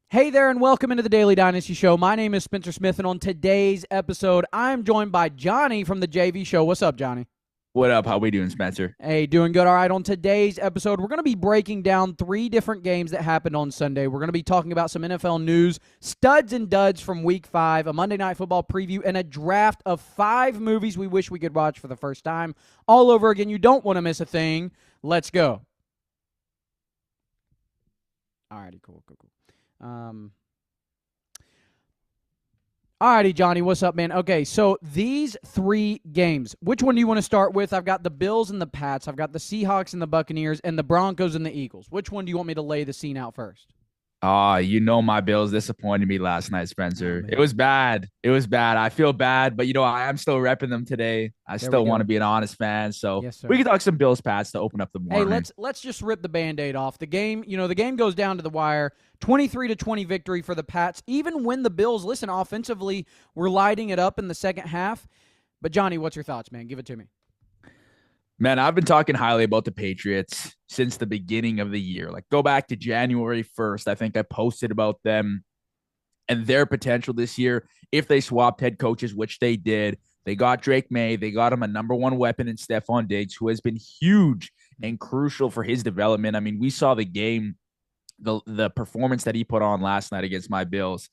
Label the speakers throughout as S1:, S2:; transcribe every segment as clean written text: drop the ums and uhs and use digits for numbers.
S1: Hey there, and welcome into the Daily Dynasty Show. My name is Spencer Smith, and on today's episode, I'm joined by Johnny from the JV Show. What's up, Johnny?
S2: What up? How we doing, Spencer?
S1: Hey, doing good. All right, on today's episode, we're going to be breaking down three different games that happened on Sunday. We're going to be talking about some NFL news, studs and duds from Week 5, a Monday Night Football preview, and a draft of 5 movies we wish we could watch for the first time all over again. You don't want to miss a thing. Let's go. All righty, cool. Alrighty, Johnny, what's up, man? Okay, so these 3 games, which one do you want to start with? I've got the Bills and the Pats. I've got the Seahawks and the Buccaneers, and the Broncos and the Eagles. Which one do you want me to lay the scene out first?
S2: My Bills disappointed me last night,
S1: Oh,
S2: Spencer. It
S1: man.
S2: was bad. It was bad. I feel bad, but I am still repping them today. I
S1: There we
S2: still want to
S1: go.
S2: be an honest fan. So
S1: Yes,
S2: we
S1: sir.
S2: can talk some Bills Pats to open up the
S1: Hey,
S2: morning.
S1: let's just rip the Band-Aid off. The game goes down to the wire. 23-20 victory for the Pats. Even when the Bills, listen, offensively, were lighting it up in the second half. But, Johnny, what's your thoughts, man? Give it to me.
S2: Man, I've been talking highly about the Patriots since the beginning of the year. Like, go back to January 1st. I think I posted about them and their potential this year if they swapped head coaches, which they did. They got Drake May. They got him a number one weapon in Stephon Diggs, who has been huge and crucial for his development. I mean, we saw the game, the performance that he put on last night against my Bills.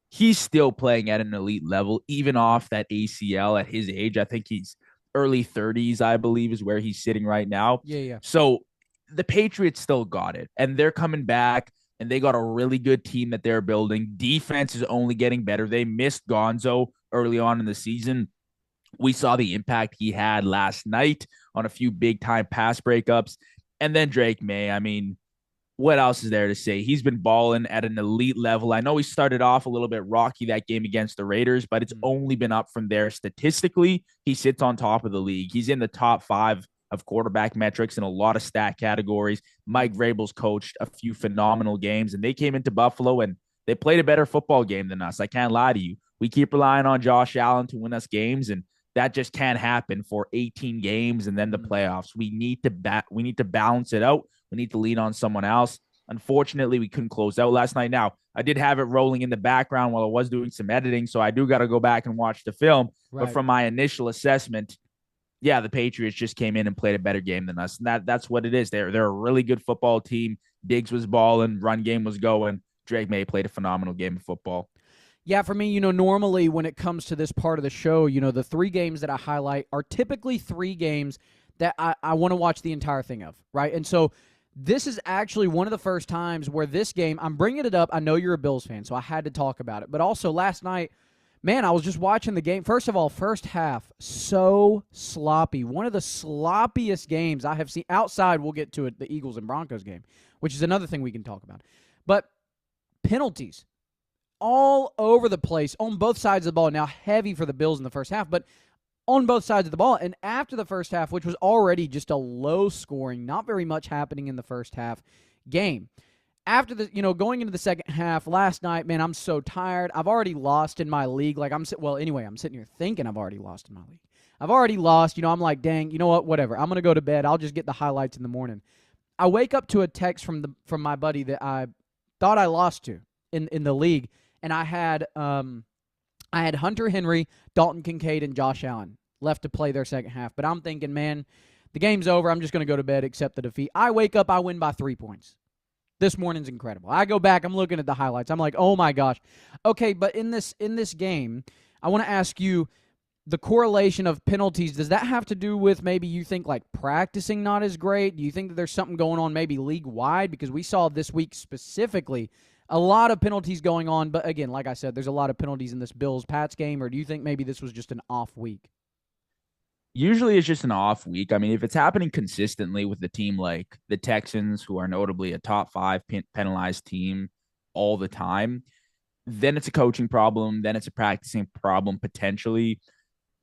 S2: He's still playing at an elite level, even off that ACL at his age. I think he's early 30s, I believe, is where he's sitting right now.
S1: Yeah.
S2: So the Patriots still got it, and they're coming back, and they got a really good team that they're building. Defense is only getting better. They missed Gonzo early on in the season. We saw the impact he had last night on a few big time pass breakups. And then Drake May, I mean, what else is there to say? He's been balling at an elite level. I know he started off a little bit rocky that game against the Raiders, but it's
S1: Mm.
S2: only been up from there. Statistically, he sits on top of the league. He's in the top 5 of quarterback metrics in a lot of stat categories. Mike Vrabel's coached a few phenomenal games, and they came into Buffalo and they played a better football game than us. I can't lie to you. We keep relying on Josh Allen to win us games, and that just can't happen for 18 games and then the playoffs. We need to balance it out. We need to lean on someone else. Unfortunately, we couldn't close out last night. Now, I did have it rolling in the background while I was doing some editing, so I do got to go back and watch the film. But
S1: Right.
S2: from my initial assessment, yeah, the Patriots just came in and played a better game than us. And that's what it is. They're a really good football team. Diggs was balling, run game was going. Drake May played a phenomenal game of football.
S1: Yeah, for me, normally when it comes to this part of the show, the 3 games that I highlight are typically 3 games that I want to watch the entire thing of, right? And so this is actually one of the first times where this game, I'm bringing it up. I know you're a Bills fan, so I had to talk about it. But also last night, man, I was just watching the game. First of all, first half, so sloppy. One of the sloppiest games I have seen. Outside, we'll get to it, the Eagles and Broncos game, which is another thing we can talk about. But penalties all over the place on both sides of the ball. Now, heavy for the Bills in the first half, but on both sides of the ball. And after the first half, which was already just a low scoring, not very much happening in the first half game. After going into the second half last night, man, I'm so tired. I've already lost in my league. I'm sitting here thinking I've already lost in my league. I've already lost. I'm like, dang, you know what? Whatever. I'm going to go to bed. I'll just get the highlights in the morning. I wake up to a text from my buddy that I thought I lost to in the league, and I had Hunter Henry, Dalton Kincaid, and Josh Allen left to play their second half. But I'm thinking, man, the game's over. I'm just going to go to bed, accept the defeat. I wake up, I win by 3 points. This morning's incredible. I go back, I'm looking at the highlights. I'm like, oh my gosh. Okay, but in this game, I want to ask you the correlation of penalties. Does that have to do with maybe you think like practicing not as great? Do you think that there's something going on maybe league wide? Because we saw this week specifically a lot of penalties going on. But again, like I said, there's a lot of penalties in this Bills-Pats game. Or do you think maybe this was just an off week?
S2: Usually it's just an off week. I mean, if it's happening consistently with the team like the Texans, who are notably a top 5 penalized team all the time, then it's a coaching problem. Then it's a practicing problem potentially.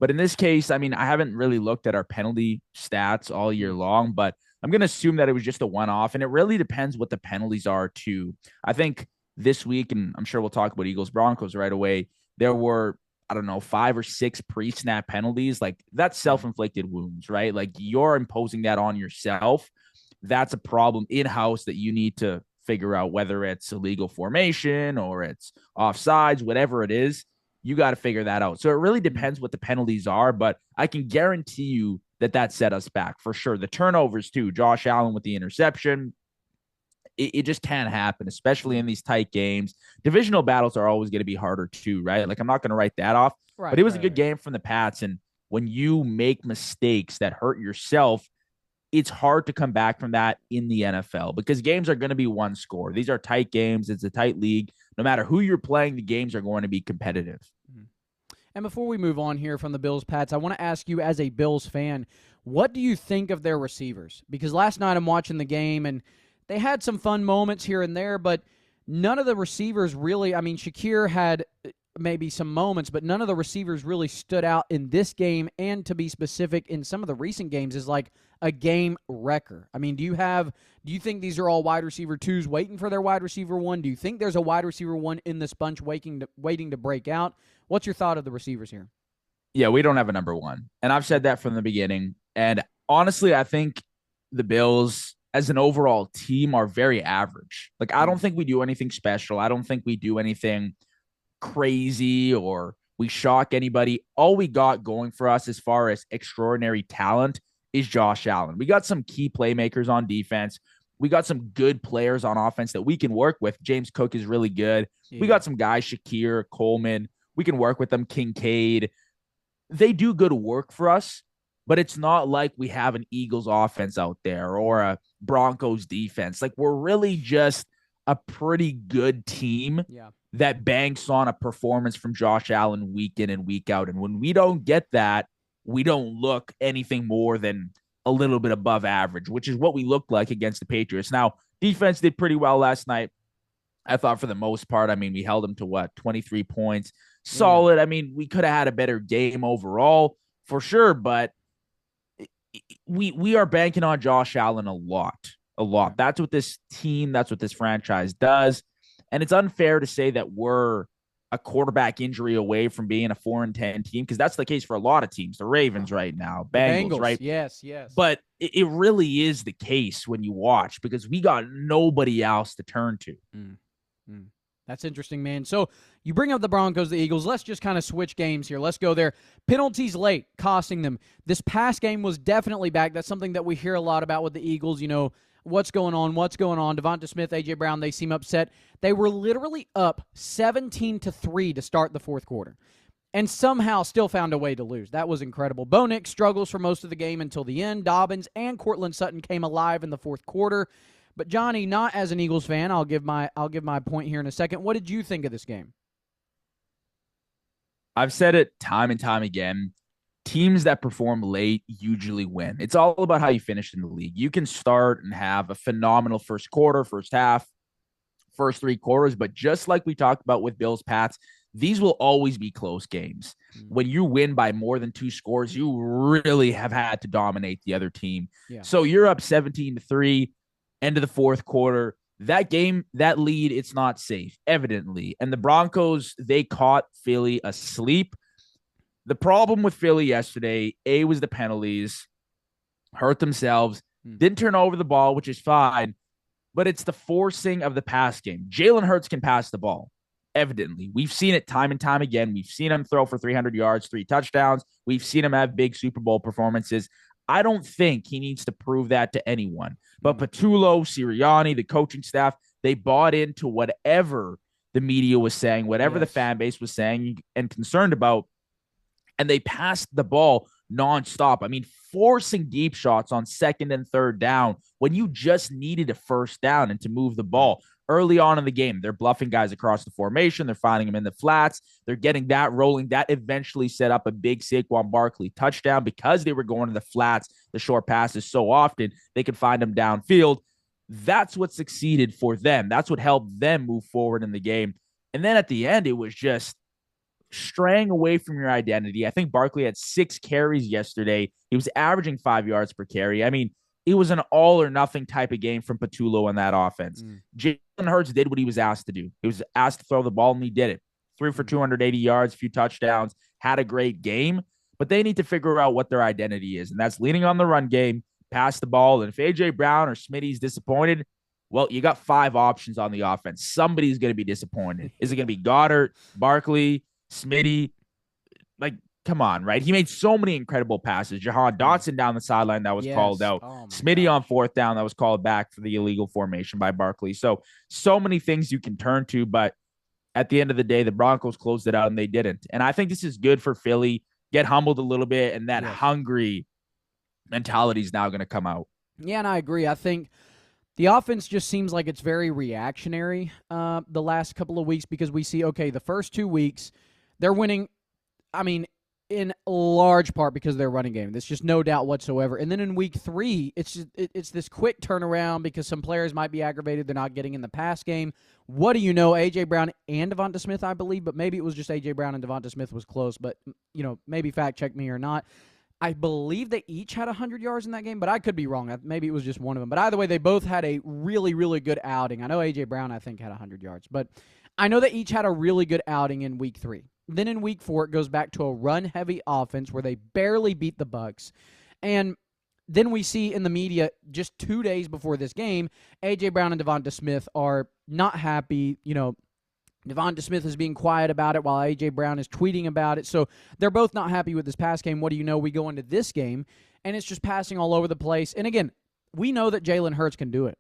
S2: But in this case, I mean, I haven't really looked at our penalty stats all year long, but I'm going to assume that it was just a one off. And it really depends what the penalties are, too. I think this week, and I'm sure we'll talk about Eagles Broncos right away, there were, I don't know, 5 or 6 pre snap penalties. Like, that's self inflicted wounds, right? Like, you're imposing that on yourself. That's a problem in house that you need to figure out whether it's illegal formation or it's offsides, whatever it is. You got to figure that out. So it really depends what the penalties are, but I can guarantee you that set us back for sure. The turnovers too. Josh Allen with the interception. It just can't happen, especially in these tight games. Divisional battles are always going to be harder too, right? Like I'm not going to write that off, but it was a good game from the Pats. And when you make mistakes that hurt yourself, it's hard to come back from that in the NFL because games are going to be one score. These are tight games. It's a tight league. No matter who you're playing, the games are going to be competitive.
S1: And before we move on here from the Bills, Pats, I want to ask you as a Bills fan, what do you think of their receivers? Because last night I'm watching the game and they had some fun moments here and there, but none of the receivers really, I mean, Shakir had maybe some moments, but none of the receivers really stood out in this game, and to be specific, in some of the recent games is like a game wrecker. I mean, do you think these are all wide receiver twos waiting for their wide receiver one? Do you think there's a wide receiver one in this bunch waiting to break out? What's your thought of the receivers here?
S2: Yeah, we don't have a number one. And I've said that from the beginning. And honestly, I think the Bills as an overall team are very average. Like, I don't think we do anything special. I don't think we do anything crazy or we shock anybody. All we got going for us as far as extraordinary talent is Josh Allen. We got some key playmakers on defense. We got some good players on offense that we can work with. James Cook is really good. Yeah. We got some guys, Shakir, Coleman. We can work with them, Kincaid. They do good work for us, but it's not like we have an Eagles offense out there or a Broncos defense. Like, we're really just a pretty good team that banks on a performance from Josh Allen week in and week out. And when we don't get that, we don't look anything more than a little bit above average, which is what we looked like against the Patriots. Now, defense did pretty well last night. I thought for the most part, I mean, we held them to 23 points. Solid. I mean, we could have had a better game overall for sure, but we are banking on Josh Allen a lot. That's what this team, that's what this franchise does. And it's unfair to say that we're a quarterback injury away from being a 4-10 team, because that's the case for a lot of teams. The Ravens right now, Bengals, right?
S1: Yes.
S2: But it really is the case when you watch, because we got nobody else to turn to.
S1: That's interesting, man. So you bring up the Broncos, the Eagles. Let's just kind of switch games here. Let's go there. Penalties late, costing them. This past game was definitely back. That's something that we hear a lot about with the Eagles. You know, what's going on? Devonta Smith, A.J. Brown, they seem upset. They were literally up 17-3 to start the fourth quarter and somehow still found a way to lose. That was incredible. Bo Nix struggles for most of the game until the end. Dobbins and Courtland Sutton came alive in the fourth quarter. But Johnny, not as an Eagles fan, I'll give my point here in a second. What did you think of this game?
S2: I've said it time and time again. Teams that perform late usually win. It's all about how you finish in the league. You can start and have a phenomenal first quarter, first half, first three quarters, but just like we talked about with Bills Pats, these will always be close games. When you win by more than 2 scores, you really have had to dominate the other team. Yeah. So you're up 17-3. End of the fourth quarter, that game, that lead, it's not safe, evidently. And the Broncos, they caught Philly asleep. The problem with Philly yesterday, was the penalties, hurt themselves, didn't turn over the ball, which is fine, but it's the forcing of the pass game. Jalen Hurts can pass the ball, evidently. We've seen it time and time again. We've seen him throw for 300 yards, 3 touchdowns. We've seen him have big Super Bowl performances. I don't think he needs to prove that to anyone. But Patullo, Sirianni, the coaching staff, they bought into whatever the media was saying, whatever the fan base was saying and concerned about, and they passed the ball nonstop. I mean, forcing deep shots on second and third down when you just needed a first down and to move the ball. Early on in the game, they're bluffing guys across the formation. They're finding them in the flats. They're getting that rolling. That eventually set up a big Saquon Barkley touchdown because they were going to the flats, the short passes so often, they could find them downfield. That's what succeeded for them. That's what helped them move forward in the game. And then at the end, it was just straying away from your identity. I think Barkley had 6 carries yesterday. He was averaging 5 yards per carry. I mean, it was an all or nothing type of game from Patullo in that offense. Jalen Hurts did what he was asked to do. He was asked to throw the ball, and he did it. 3 for 280 yards, a few touchdowns, had a great game. But they need to figure out what their identity is, and that's leaning on the run game, pass the ball. And if A.J. Brown or Smitty's disappointed, Well, you got 5 options on the offense. Somebody's going to be disappointed. Is it going to be Goddard, Barkley, Smitty? Like, come on, right? He made so many incredible passes. Jahan Dotson down the sideline that was called
S1: Yes.
S2: out.
S1: Oh my
S2: Smitty on
S1: gosh.
S2: 4th down that was called back for the illegal formation by Barkley. So many things you can turn to, but at the end of the day, the Broncos closed it out and they didn't. And I think this is good for Philly. Get humbled a little bit, and that
S1: Yes.
S2: hungry mentality is now going to come out.
S1: Yeah, and I agree. I think the offense just seems like it's very reactionary the last couple of weeks because we see, okay, the first 2 weeks, they're winning, I mean, in large part because of their running game. There's just no doubt whatsoever. And then in week 3, it's this quick turnaround because some players might be aggravated. They're not getting in the pass game. What do you know? A.J. Brown and Devonta Smith, I believe, but maybe it was just A.J. Brown and Devonta Smith was close. But, maybe fact check me or not. I believe they each had 100 yards in that game, but I could be wrong. Maybe it was just one of them. But either way, they both had a really, really good outing. I know A.J. Brown, I think, had 100 yards. But I know they each had a really good outing in week 3. Then in week 4, it goes back to a run-heavy offense where they barely beat the Bucs. And then we see in the media just 2 days before this game, A.J. Brown and Devonta Smith are not happy. Devonta Smith is being quiet about it while A.J. Brown is tweeting about it. So they're both not happy with this pass game. What do you know? We go into this game, and it's just passing all over the place. And again, we know that Jalen Hurts can do it.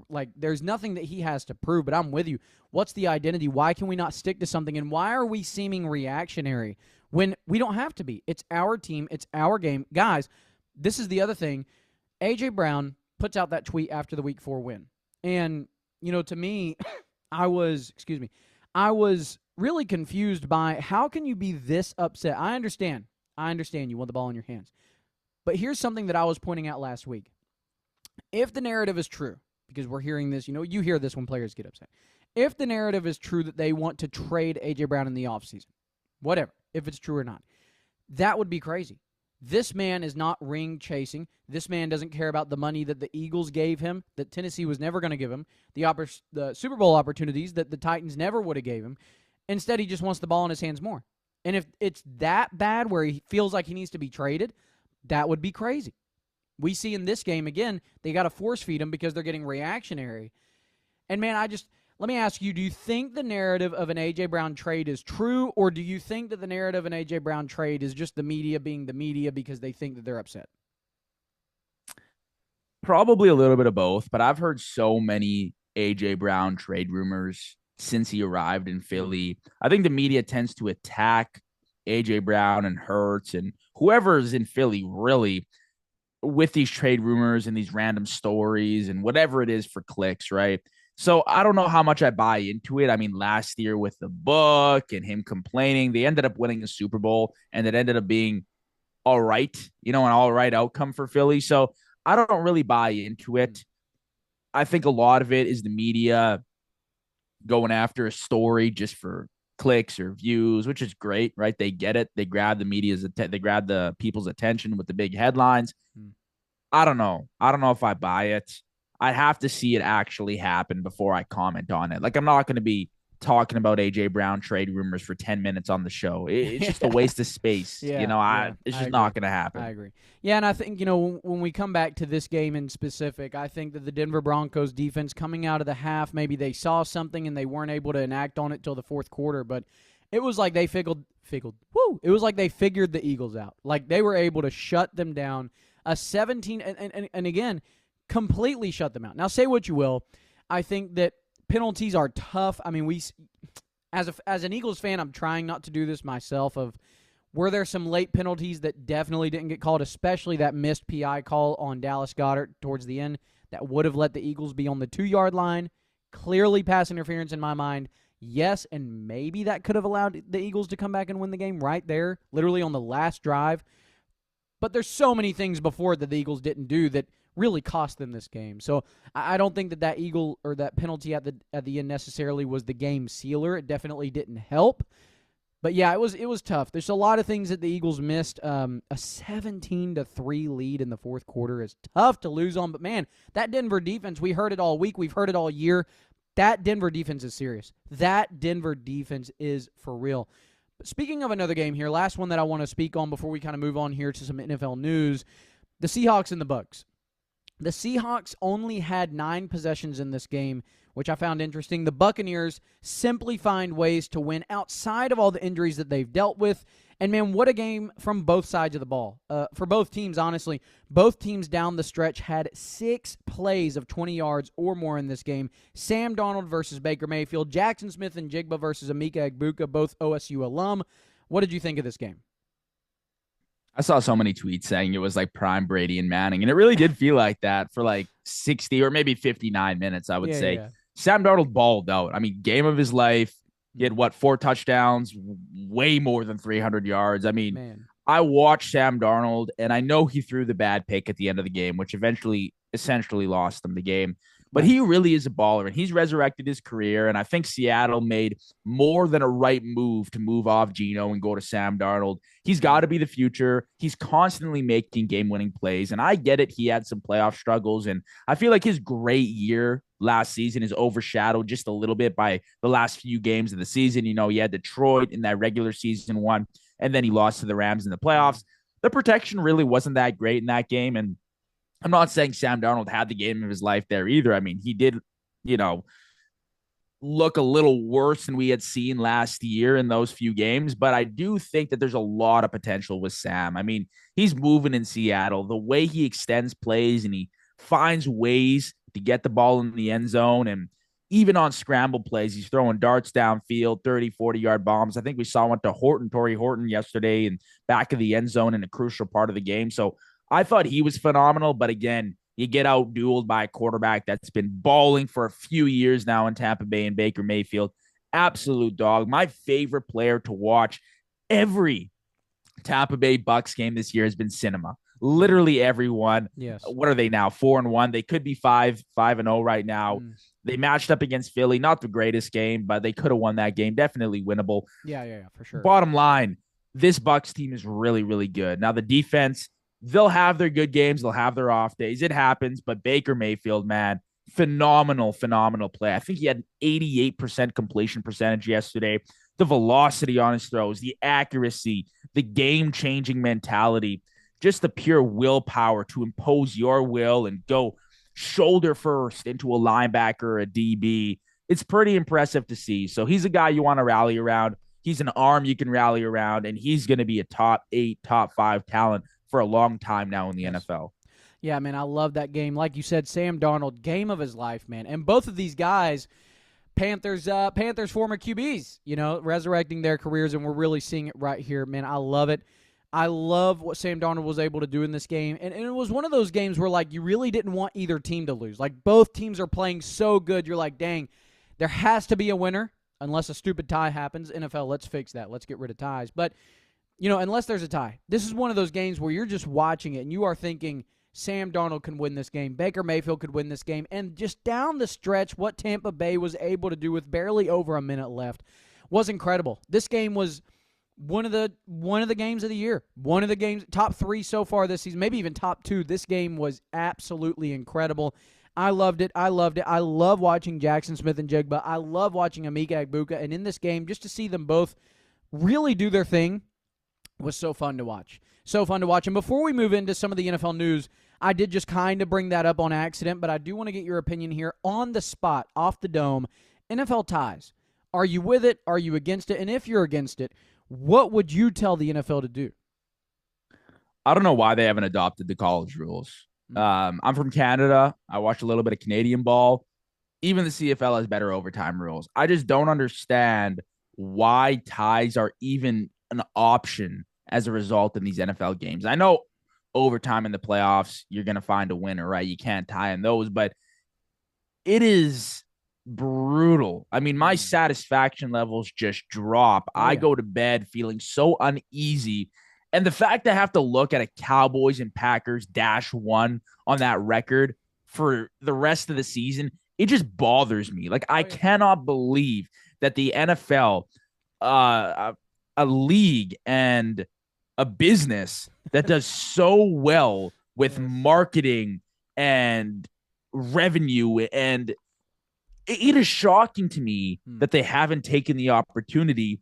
S1: Like, there's nothing that he has to prove, but I'm with you. What's the identity? Why can we not stick to something? And why are we seeming reactionary when we don't have to be? It's our team. It's our game. Guys, this is the other thing. A.J. Brown puts out that tweet after the Week 4 win. And, to me, I was really confused by how can you be this upset? I understand you want the ball in your hands. But here's something that I was pointing out last week. If the narrative is true, because we're hearing this, you hear this when players get upset. If the narrative is true that they want to trade A.J. Brown in the offseason, whatever, if it's true or not, that would be crazy. This man is not ring chasing. This man doesn't care about the money that the Eagles gave him, that Tennessee was never going to give him, the Super Bowl opportunities that the Titans never would have gave him. Instead, he just wants the ball in his hands more. And if it's that bad where he feels like he needs to be traded, that would be crazy. We see in this game, again, they got to force feed him because they're getting reactionary. And, man, let me ask you, do you think the narrative of an A.J. Brown trade is true, or do you think that the narrative of an A.J. Brown trade is just the media being the media because they think that they're upset?
S2: Probably a little bit of both, but I've heard so many A.J. Brown trade rumors since he arrived in Philly. I think the media tends to attack A.J. Brown and Hurts and whoever is in Philly, really, with these trade rumors and these random stories and whatever it is for clicks, right? So I don't know how much I buy into it. I mean, last year with the book and him complaining, they ended up winning a Super Bowl, and it ended up being all right, an all right outcome for Philly. So I don't really buy into it. I think a lot of it is the media going after a story just for clicks or views, which is great, right? They get it. They grab they grab the people's attention with the big headlines. I don't know. I don't know if I buy it. I have to see it actually happen before I comment on it. Like, I'm not going to be talking about A.J. Brown trade rumors for 10 minutes on the show. It's just a waste of space. It's just not going to happen.
S1: I agree. Yeah, and I think, when we come back to this game in specific, I think that the Denver Broncos defense coming out of the half, maybe they saw something and they weren't able to enact on it till the fourth quarter, but it was like they It was like they figured the Eagles out. Like, they were able to shut them down. A 17, and again, completely shut them out. Now, say what you will. I think that penalties are tough. I mean, as an Eagles fan, I'm trying not to do this myself. Were there some late penalties that definitely didn't get called, especially that missed PI call on Dallas Goedert towards the end that would have let the Eagles be on the 2-yard line? Clearly pass interference in my mind. Yes, and maybe that could have allowed the Eagles to come back and win the game right there, literally on the last drive. But there's so many things before that the Eagles didn't do that really cost them this game. So I don't think that Eagle or that penalty at the end necessarily was the game sealer. It definitely didn't help. But yeah, it was tough. There's a lot of things that the Eagles missed. A 17-3 lead in the fourth quarter is tough to lose on. But man, that Denver defense, we heard it all week. We've heard it all year. That Denver defense is serious. That Denver defense is for real. Speaking of another game here, last one that I want to speak on before we kind of move on here to some NFL news, the Seahawks and the Bucs. The Seahawks only had 9 possessions in this game, which I found interesting. The Buccaneers simply find ways to win outside of all the injuries that they've dealt with. And, man, what a game from both sides of the ball. For both teams, honestly, both teams down the stretch had 6 plays of 20 yards or more in this game. Sam Darnold versus Baker Mayfield, Jackson Smith and Jigba versus Emeka Egbuka, both OSU alum. What did you think of this game?
S2: I saw so many tweets saying it was like prime Brady and Manning, and it really did feel like that for like 60 or maybe 59 minutes, I would say.
S1: Yeah.
S2: Sam Darnold balled out. I mean, game of his life. He had, 4 touchdowns, way more than 300 yards. I mean,
S1: Man.
S2: I watched Sam Darnold, and I know he threw the bad pick at the end of the game, which essentially lost them the game. But he really is a baller, and he's resurrected his career. And I think Seattle made more than a right move to move off Geno and go to Sam Darnold. He's got to be the future. He's constantly making game-winning plays. And I get it. He had some playoff struggles. And I feel like his great year last season is overshadowed just a little bit by the last few games of the season. You know, he had Detroit in that regular season one, and then he lost to the Rams in the playoffs. The protection really wasn't that great in that game. And I'm not saying Sam Darnold had the game of his life there either. I mean, he did, look a little worse than we had seen last year in those few games, but I do think that there's a lot of potential with Sam. I mean, he's moving in Seattle. The way he extends plays and he finds ways to get the ball in the end zone, and even on scramble plays, he's throwing darts downfield, 30, 40-yard bombs. I think we saw one to Torrey Horton yesterday and back of the end zone in a crucial part of the game. So I thought he was phenomenal, but again, you get out-dueled by a quarterback that's been balling for a few years now in Tampa Bay and Baker Mayfield. Absolute dog. My favorite player to watch every Tampa Bay Bucks game this year has been Cinema. Literally everyone.
S1: Yes.
S2: What are they now? 4-1. They could be 5-0 right now. They matched up against Philly. Not the greatest game, but they could have won that game. Definitely winnable.
S1: Yeah, for sure.
S2: Bottom line, this Bucks team is really, really good. Now, the defense, they'll have their good games. They'll have their off days. It happens. But Baker Mayfield, man, phenomenal play. I think he had an 88% completion percentage yesterday. The velocity on his throws, the accuracy, the game-changing mentality, just the pure willpower to impose your will and go shoulder first into a linebacker or a DB. It's pretty impressive to see. So he's a guy you want to rally around. He's an arm you can rally around, and he's going to be a top 8, top 5 talent for a long time now in the NFL.
S1: Yeah, man, I love that game. Like you said, Sam Darnold, game of his life, man. And both of these guys, Panthers former QBs, resurrecting their careers, and we're really seeing it right here. Man, I love it. I love what Sam Darnold was able to do in this game. And it was one of those games where, like, you really didn't want either team to lose. Like, both teams are playing so good. You're like, dang, there has to be a winner unless a stupid tie happens. NFL, let's fix that. Let's get rid of ties. But, unless there's a tie, this is one of those games where you're just watching it and you are thinking Sam Darnold can win this game. Baker Mayfield could win this game. And just down the stretch, what Tampa Bay was able to do with barely over a minute left was incredible. This game was one of the games of the year. One of the games, top 3 so far this season, maybe even top 2. This game was absolutely incredible. I loved it. I love watching Jackson Smith and Jigba. I love watching Emeka Egbuka. And in this game, just to see them both really do their thing was so fun to watch. So fun to watch. And before we move into some of the NFL news, I did just kind of bring that up on accident, but I do want to get your opinion here on the spot, off the dome. NFL ties. Are you with it? Are you against it? And if you're against it, what would you tell the NFL to do?
S2: I don't know why they haven't adopted the college rules. I'm from Canada. I watch a little bit of Canadian ball. Even the CFL has better overtime rules. I just don't understand why ties are even an option as a result in these NFL games. I know overtime in the playoffs, you're going to find a winner, right? You can't tie in those, but it is brutal. I mean, my satisfaction levels just drop. I go to bed feeling so uneasy. And the fact I have to look at a Cowboys and Packers -1 on that record for the rest of the season, it just bothers me. Like, I cannot believe that the NFL, a league and a business that does so well with marketing and revenue, and it is shocking to me that they haven't taken the opportunity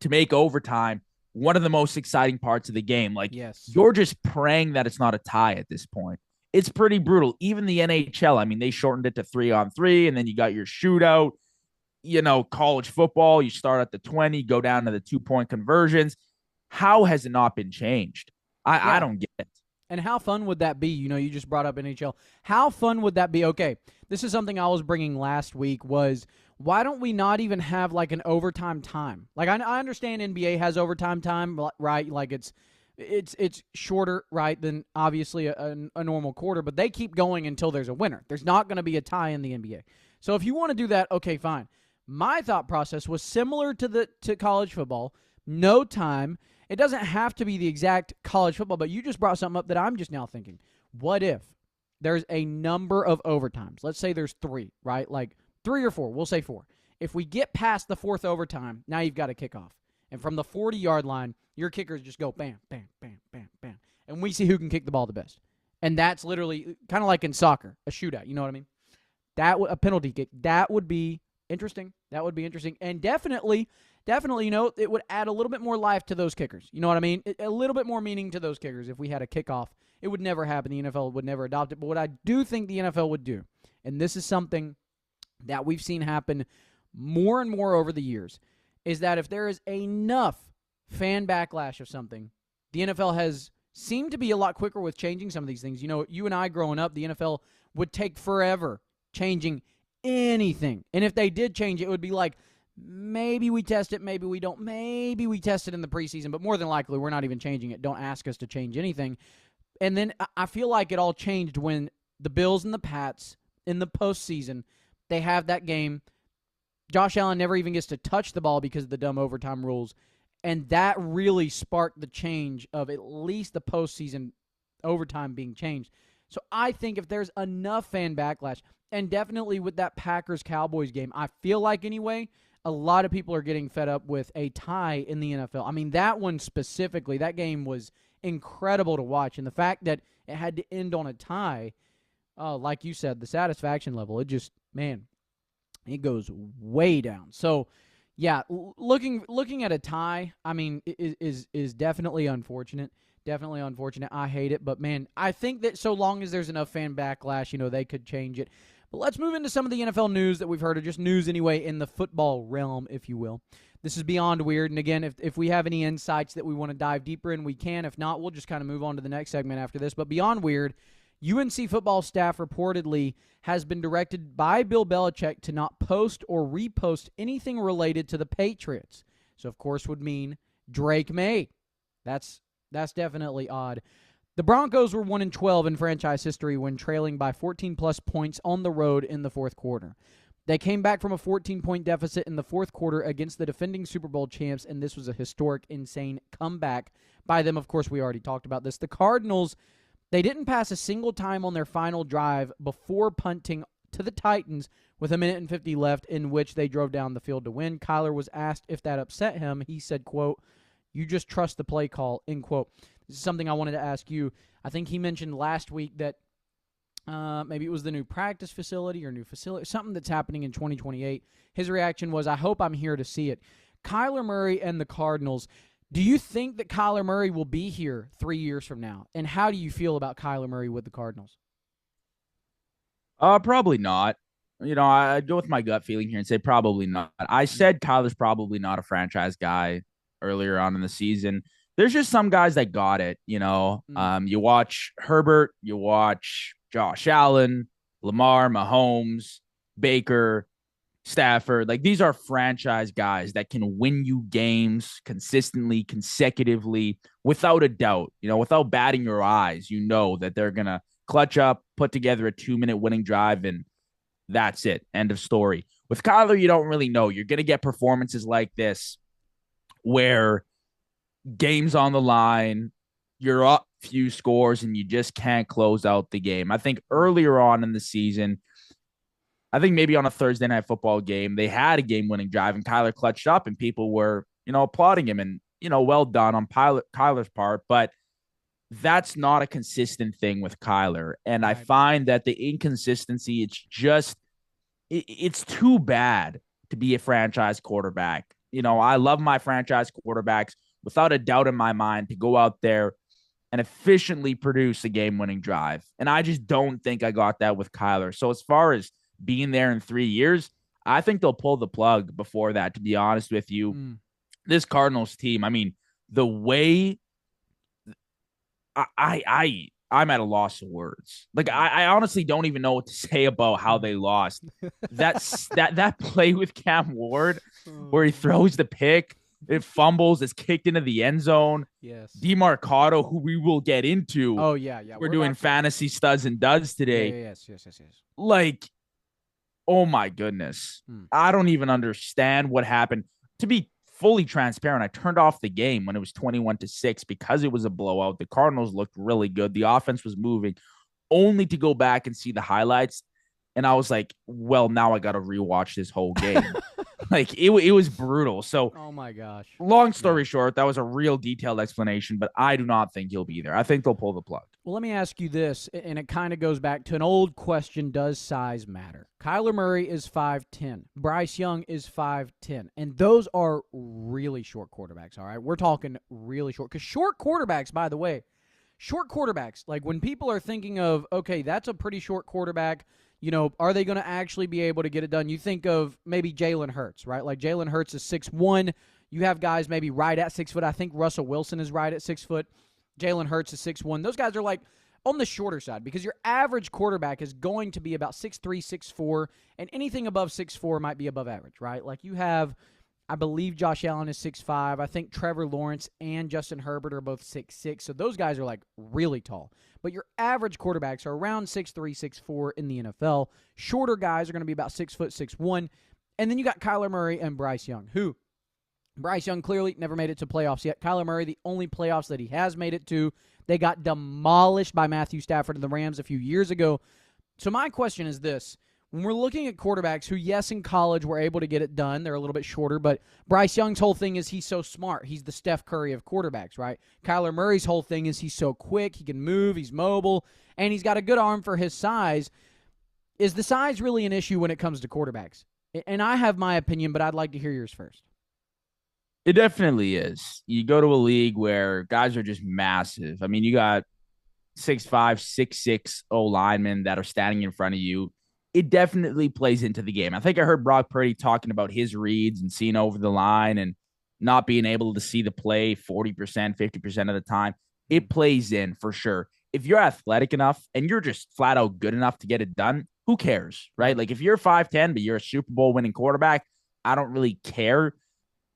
S2: to make overtime one of the most exciting parts of the game. Like, you're just praying that it's not a tie at this point. it's pretty brutal. Even the NHL, I mean, they shortened it to 3-on-3, and then you got your shootout. College football, you start at the 20, go down to the 2-point conversions. How has it not been changed? I
S1: Yeah.
S2: don't get it.
S1: And how fun would that be? You just brought up NHL. How fun would that be? Okay, this is something I was bringing last week was why don't we not even have like an overtime time? Like I understand NBA has overtime time, right? Like it's shorter, right, than obviously a normal quarter, but they keep going until there's a winner. There's not going to be a tie in the NBA. So if you want to do that, okay, fine. My thought process was similar to college football. No time. It doesn't have to be the exact college football, but you just brought something up that I'm just now thinking. What if there's a number of overtimes? Let's say there's 3, right? Like 3 or 4. We'll say 4. If we get past the 4th overtime, now you've got a kickoff. And from the 40-yard line, your kickers just go bam, bam, bam, bam, bam. And we see who can kick the ball the best. And that's literally kind of like in soccer, a shootout. You know what I mean? A penalty kick. That would be interesting. That would be interesting. And definitely, it would add a little bit more life to those kickers. You know what I mean? A little bit more meaning to those kickers if we had a kickoff. It would never happen. The NFL would never adopt it. But what I do think the NFL would do, and this is something that we've seen happen more and more over the years, is that if there is enough fan backlash of something, the NFL has seemed to be a lot quicker with changing some of these things. You and I growing up, the NFL would take forever changing anything. And if they did change it, it would be like, maybe we test it, maybe we don't. Maybe we test it in the preseason, but more than likely, we're not even changing it. Don't ask us to change anything. And then I feel like it all changed when the Bills and the Pats in the postseason, they have that game. Josh Allen never even gets to touch the ball because of the dumb overtime rules. And that really sparked the change of at least the postseason overtime being changed. So I think if there's enough fan backlash, and definitely with that Packers-Cowboys game, I feel like anyway, a lot of people are getting fed up with a tie in the NFL. I mean, that one specifically, that game was incredible to watch. And the fact that it had to end on a tie, like you said, the satisfaction level, it just, man, it goes way down. So, yeah, looking at a tie, I mean, is definitely unfortunate. Definitely unfortunate. I hate it. But, man, I think that so long as there's enough fan backlash, they could change it. But let's move into some of the NFL news that we've heard, or just news anyway, in the football realm, if you will. This is beyond weird. And, again, if we have any insights that we want to dive deeper in, we can. If not, we'll just kind of move on to the next segment after this. But beyond weird, UNC football staff reportedly has been directed by Bill Belichick to not post or repost anything related to the Patriots. So, of course, would mean Drake May. That's definitely odd. The Broncos were 1-12 in franchise history when trailing by 14-plus points on the road in the fourth quarter. They came back from a 14-point deficit in the fourth quarter against the defending Super Bowl champs, and this was a historic, insane comeback by them. Of course, we already talked about this. The Cardinals, they didn't pass a single time on their final drive before punting to the Titans with 1:50 left, in which they drove down the field to win. Kyler was asked if that upset him. He said, quote, "You just trust the play call," end quote. This is something I wanted to ask you. I think he mentioned last week that maybe it was the new practice facility or new facility, something that's happening in 2028. His reaction was, "I hope I'm here to see it." Kyler Murray and the Cardinals, do you think that Kyler Murray will be here 3 years from now? And how do you feel about Kyler Murray with the Cardinals?
S2: Probably not. I'd go with my gut feeling here and say probably not. I said Kyler's probably not a franchise guy earlier on in the season. There's just some guys that got it, You watch Herbert, you watch Josh Allen, Lamar, Mahomes, Baker, Stafford. Like, these are franchise guys that can win you games consistently, consecutively, without a doubt. Without batting your eyes, that they're going to clutch up, put together a 2-minute winning drive, and that's it. End of story. With Kyler, you don't really know. You're going to get performances like this where game's on the line, you're up few scores, and you just can't close out the game. I think earlier on in the season, I think maybe on a Thursday night football game, they had a game-winning drive, and Kyler clutched up, and people were, applauding him, and, well done on Kyler's part, but that's not a consistent thing with Kyler, and I find that the inconsistency, it's too bad to be a franchise quarterback. I love my franchise quarterbacks without a doubt in my mind to go out there and efficiently produce a game-winning drive. And I just don't think I got that with Kyler. So as far as being there in 3 years, I think they'll pull the plug before that, to be honest with you. This Cardinals team, I mean, the way I'm at a loss of words. Like I honestly don't even know what to say about how they lost. That play with Cam Ward where he throws the pick, it fumbles, it's kicked into the end zone.
S1: Yes.
S2: DeMarcado, who we will get into.
S1: Oh yeah. We're
S2: doing fantasy studs and duds today.
S1: Yes.
S2: Like, oh my goodness. I don't even understand what happened. To be fully transparent, I turned off the game when it was 21-6 because it was a blowout. The Cardinals looked really good. The offense was moving, only to go back and see the highlights. And I was like, well, now I got to rewatch this whole game. Like, it was brutal. So,
S1: oh my gosh.
S2: Long story short, that was a real detailed explanation, but I do not think he'll be there. I think they'll pull the plug.
S1: Well, let me ask you this, and it kind of goes back to an old question: does size matter? Kyler Murray is 5'10". Bryce Young is 5'10", and those are really short quarterbacks. All right, we're talking really short. Because short quarterbacks, by the way, like when people are thinking of, okay, that's a pretty short quarterback. You know, are they going to actually be able to get it done? You think of maybe Jalen Hurts, right? Like Jalen Hurts is 6'1". You have guys maybe right at 6 foot. I think Russell Wilson is right at 6 foot. Jalen Hurts is 6'1". Those guys are like on the shorter side because your average quarterback is going to be about 6'3", 6'4", and anything above 6'4" might be above average, right? Like you have, I believe Josh Allen is 6'5". I think Trevor Lawrence and Justin Herbert are both 6'6". So those guys are like really tall. But your average quarterbacks are around 6'3", 6'4" in the NFL. Shorter guys are going to be about 6 foot, 6'1". And then you got Kyler Murray and Bryce Young, who Bryce Young clearly never made it to playoffs yet. Kyler Murray, the only playoffs that he has made it to. They got demolished by Matthew Stafford and the Rams a few years ago. So my question is this. When we're looking at quarterbacks who, yes, in college were able to get it done, they're a little bit shorter, but Bryce Young's whole thing is he's so smart. He's the Steph Curry of quarterbacks, right? Kyler Murray's whole thing is he's so quick, he can move, he's mobile, and he's got a good arm for his size. Is the size really an issue when it comes to quarterbacks? And I have my opinion, but I'd like to hear yours first.
S2: It definitely is. You go to a league where guys are just massive. I mean, you got 6'5", 6'6" O linemen that are standing in front of you. It definitely plays into the game. I think I heard Brock Purdy talking about his reads and seeing over the line and not being able to see the play 40%, 50% of the time. It plays in for sure. If you're athletic enough and you're just flat out good enough to get it done, who cares, right? Like if you're 5'10", but you're a Super Bowl winning quarterback, I don't really care.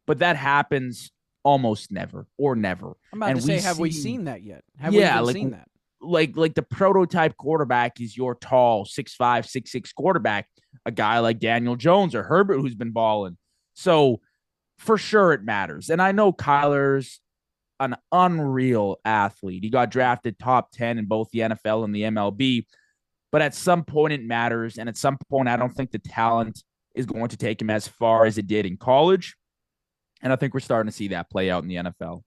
S2: But that happens almost never or never.
S1: I'm about to say, have we seen that yet? Have we even seen that?
S2: Like the prototype quarterback is your tall 6'5", 6'6" quarterback, a guy like Daniel Jones or Herbert who's been balling. So for sure it matters. And I know Kyler's an unreal athlete. He got drafted top 10 in both the NFL and the MLB. But at some point it matters. And at some point, I don't think the talent is going to take him as far as it did in college. And I think we're starting to see that play out in the NFL.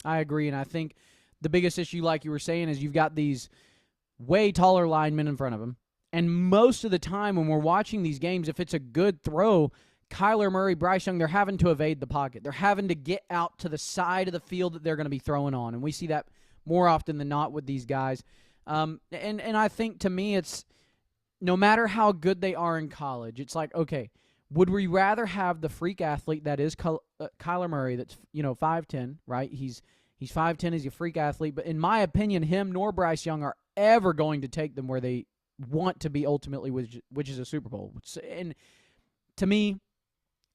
S1: I agree. And I think the biggest issue, like you were saying, is you've got these way taller linemen in front of him. And most of the time when we're watching these games, if it's a good throw, Kyler Murray, Bryce Young, they're having to evade the pocket. They're having to get out to the side of the field that they're going to be throwing on. And we see that more often than not with these guys. And I think, to me, it's no matter how good they are in college, it's like, okay, would we rather have the freak athlete that is Kyler Murray that's, 5'10", right? He's 5'10", he's a freak athlete. But in my opinion, him nor Bryce Young are ever going to take them where they want to be ultimately, which is a Super Bowl. And to me,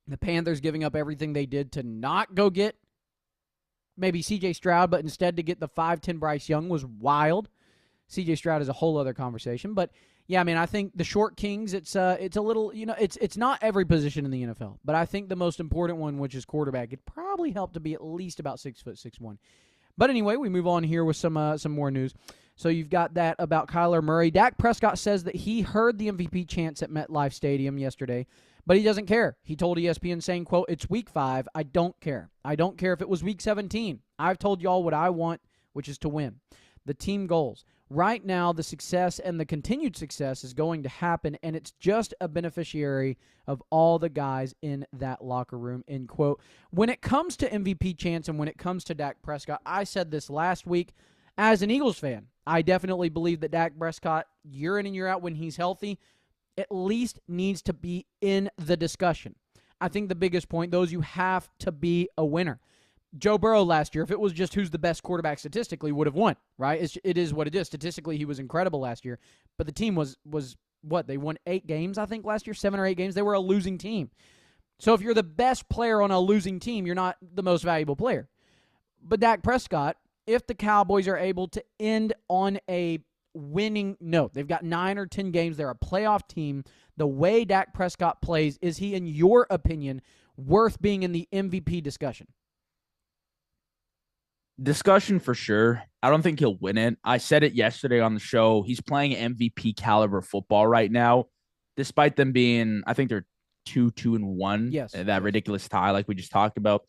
S1: the Panthers giving up everything they did to not go get maybe C.J. Stroud, but instead to get the 5'10" Bryce Young was wild. C.J. Stroud is a whole other conversation. But, yeah, I mean, I think the short kings, it's a little, it's not every position in the NFL. But I think the most important one, which is quarterback, it probably helped to be at least about 6 foot, 6'1". But anyway, we move on here with some more news. So you've got that about Kyler Murray. Dak Prescott says that he heard the MVP chants at MetLife Stadium yesterday, but he doesn't care. He told ESPN saying, quote, "It's week 5. I don't care. I don't care if it was week 17. I've told y'all what I want, which is to win. The team goals. Right now, the success and the continued success is going to happen, and it's just a beneficiary of all the guys in that locker room," end quote. When it comes to MVP chants and when it comes to Dak Prescott, I said this last week, As an Eagles fan, I definitely believe that Dak Prescott, year in and year out when he's healthy, at least needs to be in the discussion. I think the biggest point, though, is you have to be a winner. Joe Burrow last year, if it was just who's the best quarterback statistically, would have won, right? It is what it is. Statistically, he was incredible last year, but the team was what? They won 8 games, I think, last year, 7 or 8 games. They were a losing team. So if you're the best player on a losing team, you're not the most valuable player. But Dak Prescott, if the Cowboys are able to end on a winning note, they've got 9 or 10 games, they're a playoff team. The way Dak Prescott plays, is he, in your opinion, worth being in the MVP discussion?
S2: Discussion for sure. I don't think he'll win it. I said it yesterday on the show. He's playing MVP caliber football right now, despite them being, I think they're 2-1.
S1: Yes.
S2: That ridiculous tie like we just talked about.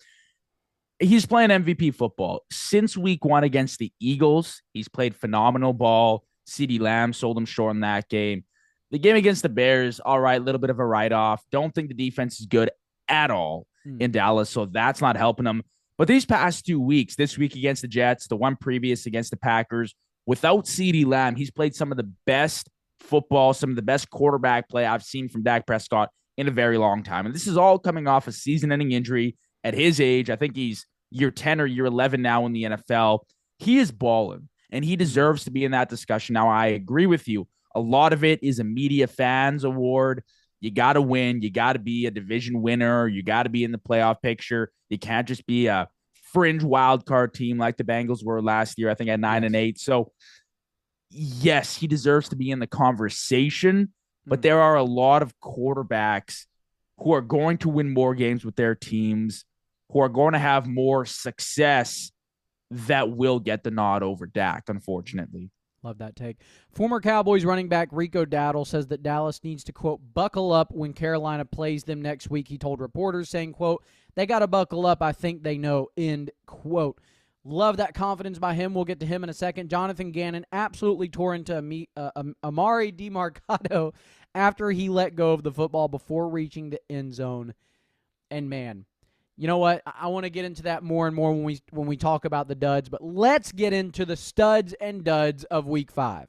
S2: He's playing MVP football. Since week 1 against the Eagles, he's played phenomenal ball. CeeDee Lamb sold him short in that game. The game against the Bears, all right, a little bit of a write-off. Don't think the defense is good at all in Dallas, so that's not helping him. But these past 2 weeks, this week against the Jets, the one previous against the Packers, without CeeDee Lamb, he's played some of the best football, some of the best quarterback play I've seen from Dak Prescott in a very long time. And this is all coming off a season-ending injury at his age. I think he's year 10 or year 11 now in the NFL. He is balling, and he deserves to be in that discussion. Now, I agree with you. A lot of it is a media fans award. You got to win. You got to be a division winner. You got to be in the playoff picture. You can't just be a fringe wild card team like the Bengals were last year, I think at 9-8. So, yes, he deserves to be in the conversation, but there are a lot of quarterbacks who are going to win more games with their teams, who are going to have more success that will get the nod over Dak, unfortunately.
S1: Love that take. Former Cowboys running back Rico Dowdle says that Dallas needs to, quote, buckle up when Carolina plays them next week. He told reporters, saying, quote, they got to buckle up. I think they know, end quote. Love that confidence by him. We'll get to him in a second. Jonathan Gannon absolutely tore into Amari DiMarcado after he let go of the football before reaching the end zone. And, man, you know what? I want to get into that more and more when we talk about the duds, but let's get into the studs and duds of Week 5.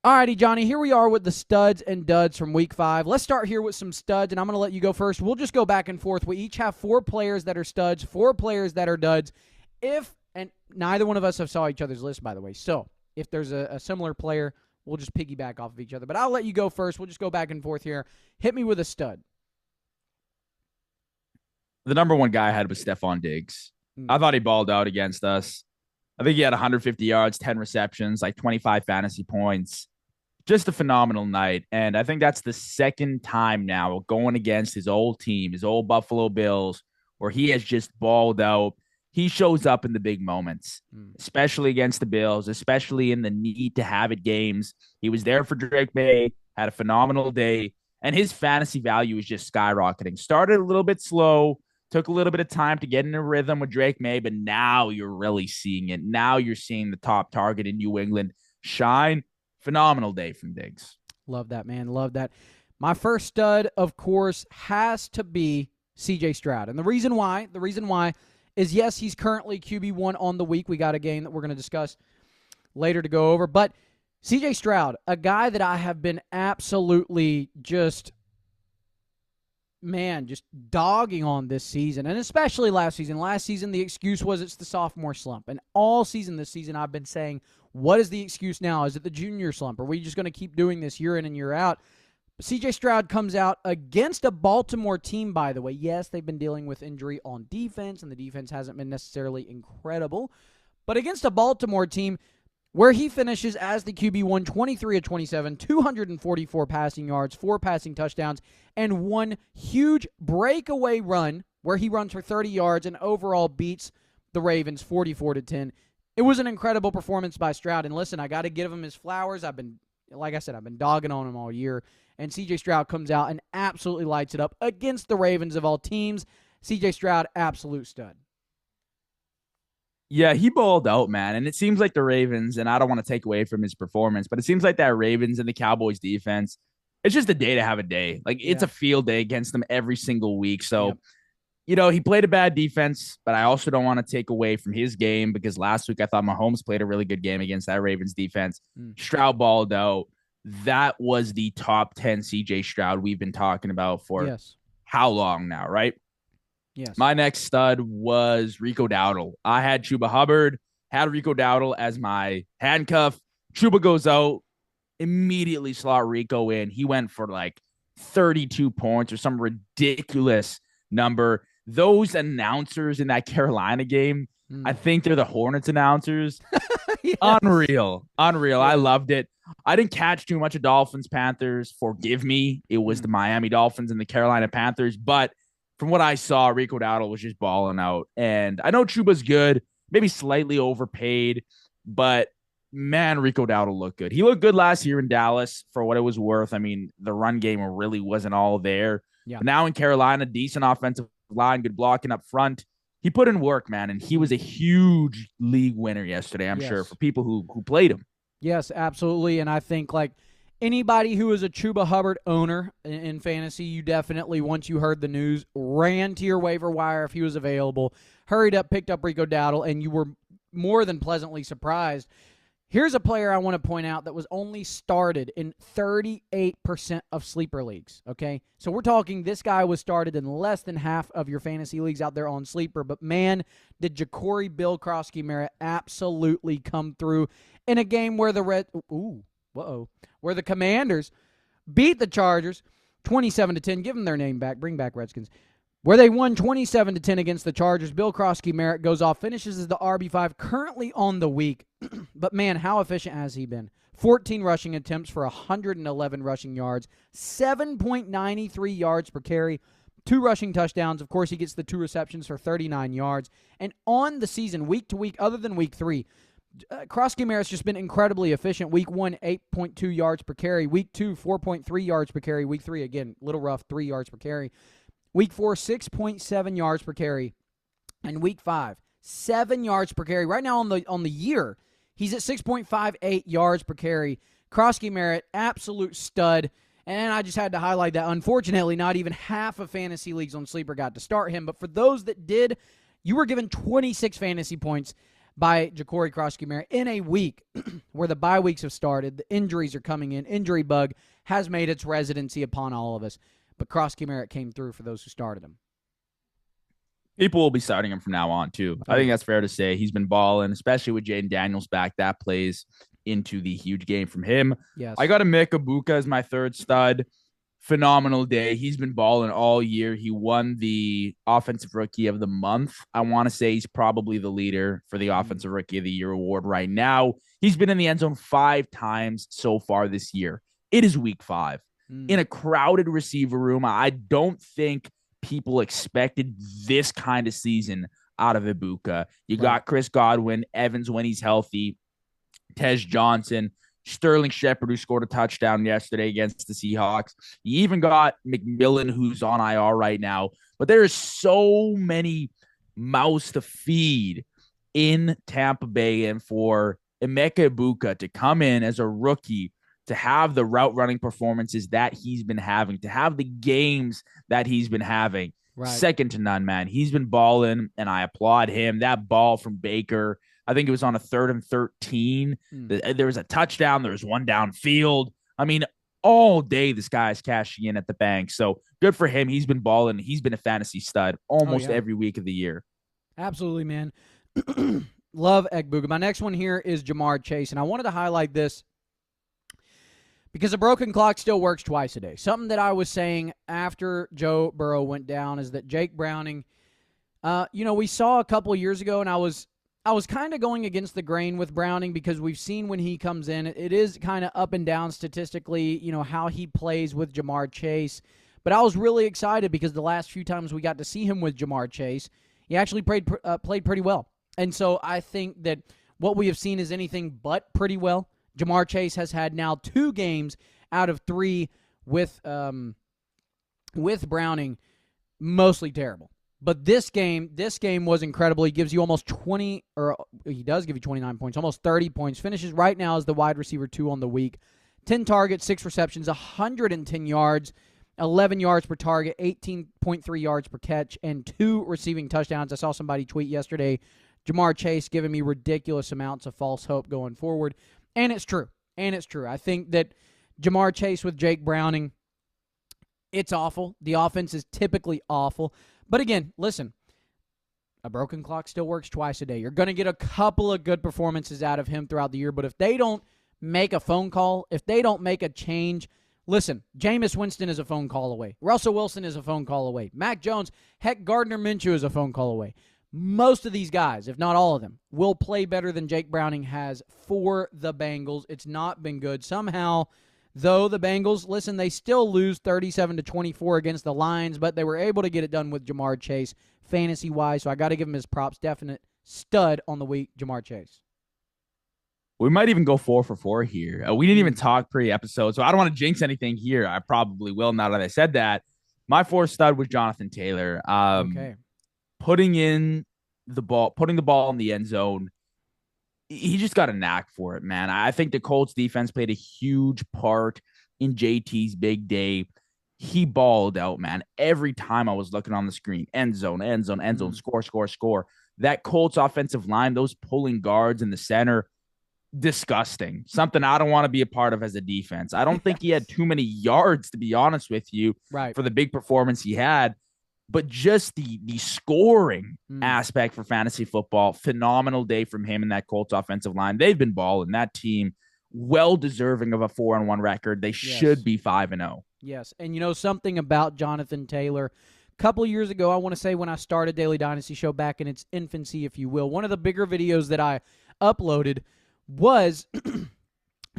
S1: Alrighty, Johnny, here we are with the studs and duds from Week 5. Let's start here with some studs, and I'm going to let you go first. We'll just go back and forth. We each have 4 players that are studs, 4 players that are duds. And neither one of us have saw each other's list, by the way. So if there's a similar player, we'll just piggyback off of each other. But I'll let you go first. We'll just go back and forth here. Hit me with a stud.
S2: The number one guy I had was Stephon Diggs. I thought he balled out against us. I think he had 150 yards, 10 receptions, like 25 fantasy points. Just a phenomenal night. And I think that's the second time now going against his old team, his old Buffalo Bills, where he has just balled out. He shows up in the big moments, especially against the Bills, especially in the need to have it games. He was there for Drake May, had a phenomenal day, and his fantasy value is just skyrocketing. Started a little bit slow, took a little bit of time to get in a rhythm with Drake May, but now you're really seeing it. Now you're seeing the top target in New England shine. Phenomenal day from Diggs.
S1: Love that, man. Love that. My first stud, of course, has to be C.J. Stroud. And the reason why is, yes, he's currently QB1 on the week. We got a game that we're going to discuss later to go over. But C.J. Stroud, a guy that I have been absolutely just dogging on this season, and especially last season. Last season, the excuse was it's the sophomore slump. And all season this season, I've been saying, what is the excuse now? Is it the junior slump? Are we just going to keep doing this year in and year out? C.J. Stroud comes out against a Baltimore team, by the way. Yes, they've been dealing with injury on defense, and the defense hasn't been necessarily incredible. But against a Baltimore team where he finishes as the QB1, 23 of 27, 244 passing yards, 4 passing touchdowns, and 1 huge breakaway run where he runs for 30 yards and overall beats the Ravens 44-10. It was an incredible performance by Stroud. And listen, I got to give him his flowers. Like I said, I've been dogging on him all year. And C.J. Stroud comes out and absolutely lights it up against the Ravens of all teams. C.J. Stroud, absolute stud.
S2: Yeah, he balled out, man. And it seems like the Ravens, and I don't want to take away from his performance, but it seems like that Ravens and the Cowboys defense, it's just a day to have a day. Like, it's a field day against them every single week. So, he played a bad defense, but I also don't want to take away from his game because last week I thought Mahomes played a really good game against that Ravens defense. Stroud balled out. That was the top 10 CJ Stroud we've been talking about for how long now, right?
S1: Yes.
S2: My next stud was Rico Dowdle. I had Chuba Hubbard, had Rico Dowdle as my handcuff. Chuba goes out, immediately slot Rico in. He went for like 32 points or some ridiculous number. Those announcers in that Carolina game, I think they're the Hornets announcers. Yes. Unreal. Yeah. I loved it. I didn't catch too much of Dolphins Panthers. Forgive me. It was the Miami Dolphins and the Carolina Panthers. But from what I saw, Rico Dowdle was just balling out. And I know Chuba's good, maybe slightly overpaid, but man, Rico Dowdle looked good. He looked good last year in Dallas for what it was worth. I mean, the run game really wasn't all there. Yeah. But now in Carolina, decent offensive line, good blocking up front. He put in work, man, and he was a huge league winner yesterday, I'm sure, for people who played him.
S1: Yes, absolutely. And I think, like, anybody who is a Chuba Hubbard owner in fantasy, you definitely, once you heard the news, ran to your waiver wire if he was available, hurried up, picked up Rico Dowdle, and you were more than pleasantly surprised. Here's a player I want to point out that was only started in 38% of sleeper leagues, okay? So we're talking this guy was started in less than half of your fantasy leagues out there on sleeper, but man, did Ja'Cory Bill Krosky-Merritt absolutely come through in a game where where the Commanders beat the Chargers 27-10. Give them their name back. Bring back Redskins. Where they won 27-10 against the Chargers. Bill Krosky-Merritt goes off, finishes as the RB5, currently on the week. But, man, how efficient has he been? 14 rushing attempts for 111 rushing yards, 7.93 yards per carry, 2 rushing touchdowns. Of course, he gets the 2 receptions for 39 yards. And on the season, week to week, other than week 3, Krosky-Merritt's just been incredibly efficient. Week 1, 8.2 yards per carry. Week 2, 4.3 yards per carry. Week 3, again, little rough, 3 yards per carry. Week 4, 6.7 yards per carry. And week 5, 7 yards per carry. Right now on the year, he's at 6.58 yards per carry. Krosky-Merritt, absolute stud. And I just had to highlight that. Unfortunately, not even half of fantasy leagues on Sleeper got to start him. But for those that did, you were given 26 fantasy points by Ja'Cory Krosky-Merritt in a week where the bye weeks have started. The injuries are coming in. Injury bug has made its residency upon all of us. But Krosky-Merritt came through for those who started him.
S2: People will be starting him from now on, too. I think that's fair to say. He's been balling, especially with Jaden Daniels back. That plays into the huge game from him.
S1: Yes.
S2: I got Emeka Egbuka as my third stud. Phenomenal day. He's been balling all year. He won the Offensive Rookie of the Month. I want to say he's probably the leader for the Offensive Rookie of the Year award right now. He's been in the end zone 5 times so far this year. It is week 5. In a crowded receiver room, I don't think people expected this kind of season out of Egbuka. You got Chris Godwin, Evans when he's healthy, Tej Johnson, Sterling Shepard, who scored a touchdown yesterday against the Seahawks. You even got McMillan, who's on IR right now. But there is so many mouths to feed in Tampa Bay, and for Emeka Egbuka to come in as a rookie, to have the route running performances that he's been having, to have the games that he's been having, second to none, man. He's been balling, and I applaud him. That ball from Baker, I think it was on a 3rd and 13. There was a touchdown. There was one downfield. I mean, all day this guy's cashing in at the bank. So good for him. He's been balling. He's been a fantasy stud almost every week of the year.
S1: Absolutely, man. Love Egbuka. My next one here is Jamar Chase, and I wanted to highlight this because a broken clock still works twice a day. Something that I was saying after Joe Burrow went down is that Jake Browning, we saw a couple of years ago, and I was kind of going against the grain with Browning because we've seen when he comes in, it is kind of up and down statistically, how he plays with Jamar Chase. But I was really excited because the last few times we got to see him with Jamar Chase, he actually played pretty well. And so I think that what we have seen is anything but pretty well. Jamar Chase has had now 2 games out of 3 with Browning, mostly terrible. But this game was incredible. He gives you almost 20, or he does give you 29 points, almost 30 points. Finishes right now as the wide receiver 2 on the week. 10 targets, 6 receptions, 110 yards. 11 yards per target, 18.3 yards per catch, and 2 receiving touchdowns. I saw somebody tweet yesterday, Jamar Chase giving me ridiculous amounts of false hope going forward. And it's true. I think that Jamar Chase with Jake Browning, it's awful. The offense is typically awful. But again, listen, a broken clock still works twice a day. You're going to get a couple of good performances out of him throughout the year, but if they don't make a phone call, if they don't make a change, listen, Jameis Winston is a phone call away. Russell Wilson is a phone call away. Mac Jones, heck, Gardner Minshew is a phone call away. Most of these guys, if not all of them, will play better than Jake Browning has for the Bengals. It's not been good. Somehow, though, the Bengals, listen, they still lose 37-24 against the Lions, but they were able to get it done with Jamar Chase fantasy-wise, so I got to give him his props. Definite stud on the week, Jamar Chase.
S2: We might even go 4 for 4 here. We didn't even talk pre-episode, so I don't want to jinx anything here. I probably will now that I said that. My 4th stud was Jonathan Taylor.
S1: Okay.
S2: Putting the ball in the end zone. He just got a knack for it, man. I think the Colts defense played a huge part in JT's big day. He balled out, man. Every time I was looking on the screen, end zone, score. That Colts offensive line, those pulling guards in the center, disgusting. Something I don't want to be a part of as a defense. I don't think he had too many yards, to be honest with you, for the big performance he had. But just the scoring aspect for fantasy football, phenomenal day from him and that Colts offensive line. They've been balling. That team, well deserving of a 4-1 record. They should be 5-0.
S1: Yes, and you know something about Jonathan Taylor. A couple of years ago, I want to say when I started Daily Dynasty Show back in its infancy, if you will, one of the bigger videos that I uploaded was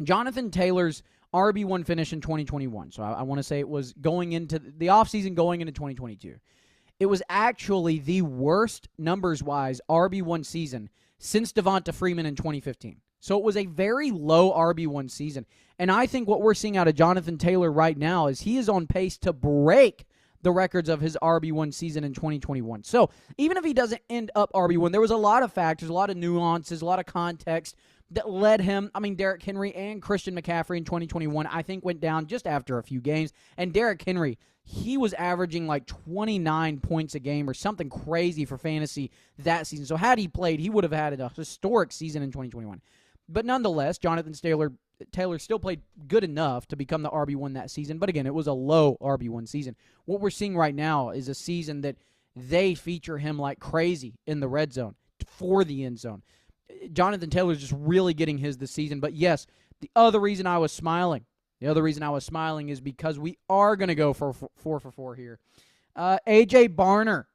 S1: Jonathan Taylor's RB1 finish in 2021. So I want to say it was going into the offseason going into 2022. It was actually the worst numbers-wise RB1 season since Devonta Freeman in 2015. So it was a very low RB1 season. And I think what we're seeing out of Jonathan Taylor right now is he is on pace to break the records of his RB1 season in 2021. So even if he doesn't end up RB1, there was a lot of factors, a lot of nuances, a lot of context that led him. I mean, Derrick Henry and Christian McCaffrey in 2021, I think, went down just after a few games. And Derrick Henry, he was averaging like 29 points a game or something crazy for fantasy that season. So had he played, he would have had a historic season in 2021. But nonetheless, Jonathan Taylor still played good enough to become the RB1 that season. But again, it was a low RB1 season. What we're seeing right now is a season that they feature him like crazy in the red zone for the end zone. Jonathan Taylor's just really getting his this season. But yes, the other reason I was smiling is because we are going to go for 4 for 4 here. A.J. Barner,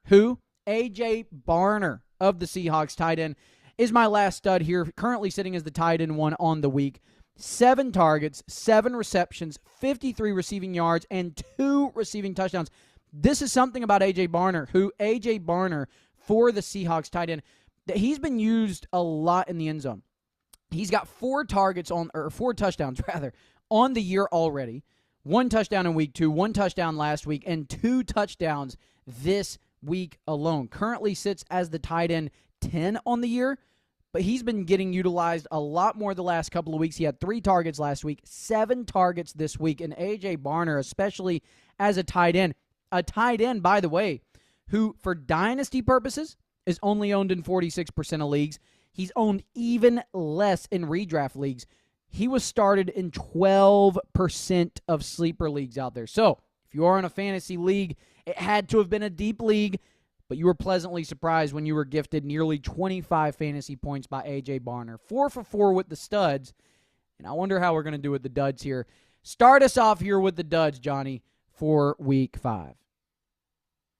S1: A.J. Barner of the Seahawks, tight end, is my last stud here, currently sitting as the tight end 1 on the week. 7 targets, 7 receptions, 53 receiving yards, and 2 receiving touchdowns. This is something about A.J. Barner, A.J. Barner for the Seahawks tight end, that he's been used a lot in the end zone. He's got 4 touchdowns on the year already. 1 touchdown in week 2, 1 touchdown last week, and 2 touchdowns this week alone. Currently sits as the tight end 10 on the year, but he's been getting utilized a lot more the last couple of weeks. He had 3 targets last week, 7 targets this week, and A.J. Barner, especially as a tight end, by the way, who for dynasty purposes is only owned in 46% of leagues. He's owned even less in redraft leagues. He was started in 12% of sleeper leagues out there. So if you are in a fantasy league, it had to have been a deep league, but you were pleasantly surprised when you were gifted nearly 25 fantasy points by A.J. Barner. 4 for 4 with the studs, and I wonder how we're going to do with the duds here. Start us off here with the duds, Johnny, for week 5.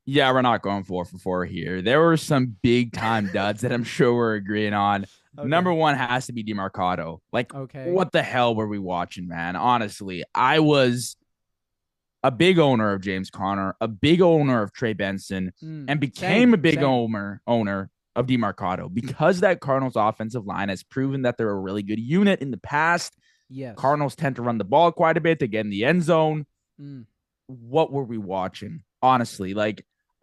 S2: Yeah, we're not going 4 for 4 here. There were some big-time duds that I'm sure we're agreeing on. Okay. Number 1 has to be DeMarcado. What the hell were we watching, man? Honestly, I was a big owner of James Conner, a big owner of Trey Benson, and became a big owner of DeMarcado because that Cardinals offensive line has proven that they're a really good unit in the past.
S1: Yes.
S2: Cardinals tend to run the ball quite a bit. They get in the end zone. What were we watching? Honestly,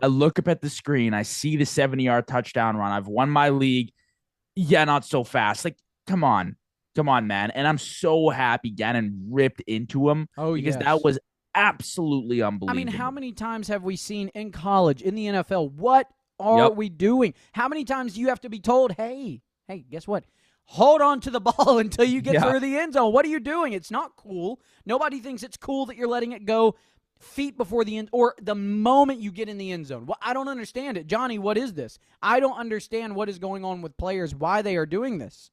S2: I look up at the screen, I see the 70-yard touchdown run. I've won my league. Yeah, not so fast. Come on, man. And I'm so happy Gannon ripped into him because that was absolutely
S1: I mean, how
S2: unbelievable.
S1: many times have we seen in college, in the NFL, what are
S2: Yep.
S1: we doing? How many times do you have to be told, hey, guess what? Hold on to the ball until you get
S2: Yeah.
S1: through the end zone. What are you doing? It's not cool. Nobody thinks it's cool that you're letting it go feet before the end or the moment you get in the end zone. Well, I don't understand it. Johnny, what is this? I don't understand what is going on with players, why they are doing this.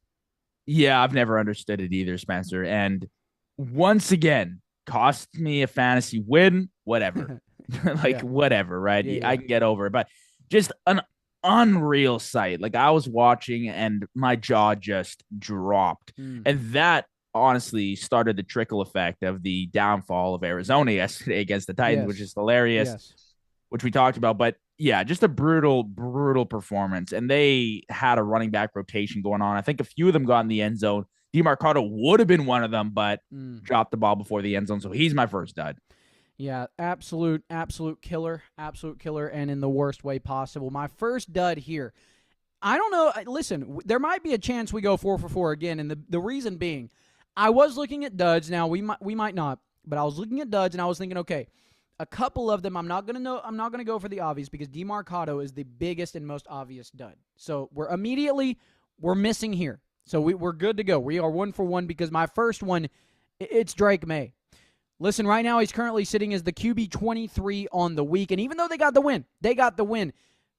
S2: Yeah, I've never understood it either, Spencer. And once again, cost me a fantasy win, whatever. Like,
S1: Yeah.
S2: whatever, right?
S1: Yeah,
S2: I
S1: yeah.
S2: can get over it. But just an unreal sight. Like, I was watching and my jaw just dropped.
S1: Mm.
S2: And that honestly started the trickle effect of the downfall of Arizona yesterday against the Titans, which
S1: Yes.
S2: is hilarious,
S1: Yes.
S2: which we talked about. But yeah, just a brutal, brutal performance. And they had a running back rotation going on. I think a few of them got in the end zone. DeMarcado would have been one of them, but dropped the ball before the end zone. So he's my first dud.
S1: Yeah, absolute killer, and in the worst way possible. My first dud here. I don't know. Listen, there might be a chance we go 4 for 4 again, and the reason being, I was looking at duds. Now we might not, but I was looking at duds, and I was thinking, okay, a couple of them I'm not gonna go for the obvious because DeMarcado is the biggest and most obvious dud. So we're missing here. So we're good to go. We are 1 for 1 because my first one, it's Drake May. Listen, right now he's currently sitting as the QB 23 on the week. And even though they got the win.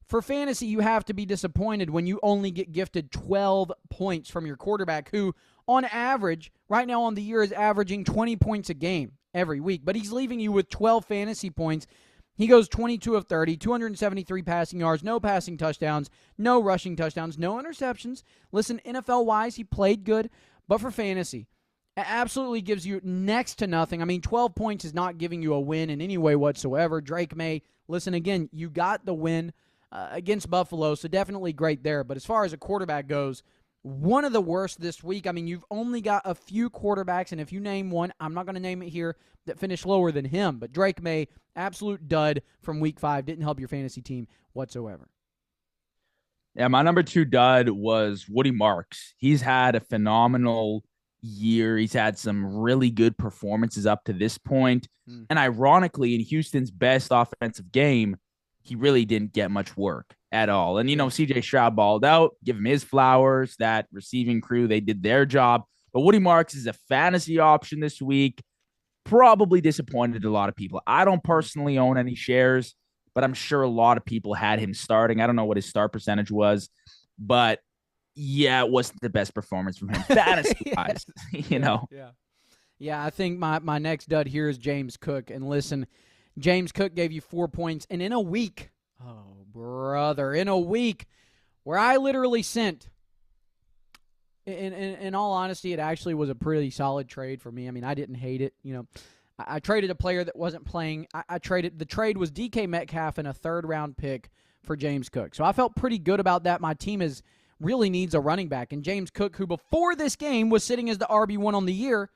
S1: For fantasy, you have to be disappointed when you only get gifted 12 points from your quarterback, who, on average, right now on the year is averaging 20 points a game every week. But he's leaving you with 12 fantasy points. He goes 22 of 30, 273 passing yards, no passing touchdowns, no rushing touchdowns, no interceptions. Listen, NFL-wise, he played good. But for fantasy, it absolutely gives you next to nothing. I mean, 12 points is not giving you a win in any way whatsoever. Drake May, listen, again, you got the win against Buffalo, so definitely great there. But as far as a quarterback goes, one of the worst this week. I mean, you've only got a few quarterbacks, and if you name one, I'm not going to name it here, that finished lower than him. But Drake May, absolute dud from week 5, didn't help your fantasy team whatsoever.
S2: Yeah, my number 2 dud was Woody Marks. He's had a phenomenal year. He's had some really good performances up to this point. And ironically, in Houston's best offensive game, he really didn't get much work at all. And, CJ Stroud balled out, give him his flowers. That receiving crew, they did their job. But Woody Marks is a fantasy option this week. Probably disappointed a lot of people. I don't personally own any shares, but I'm sure a lot of people had him starting. I don't know what his start percentage was, but yeah, it wasn't the best performance from him fantasy wise,
S1: Yeah, I think my next dud here is James Cook. And listen, James Cook gave you 4 points. And in a week, oh, brother, in a week where I literally sent, in all honesty, it actually was a pretty solid trade for me. I mean, I didn't hate it. I traded a player that wasn't playing. The trade was DK Metcalf and a 3rd-round pick for James Cook. So I felt pretty good about that. My team really needs a running back. And James Cook, who before this game was sitting as the RB1 on the year,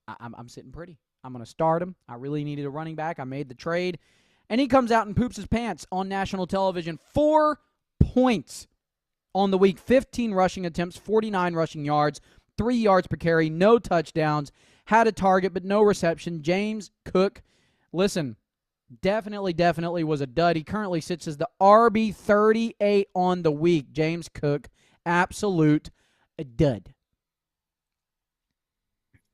S1: I'm sitting pretty. I'm going to start him. I really needed a running back. I made the trade. And he comes out and poops his pants on national television. 4 points on the week. 15 rushing attempts, 49 rushing yards, 3 yards per carry, no touchdowns. Had a target, but no reception. James Cook, listen, definitely was a dud. He currently sits as the RB 38 on the week. James Cook, absolute dud.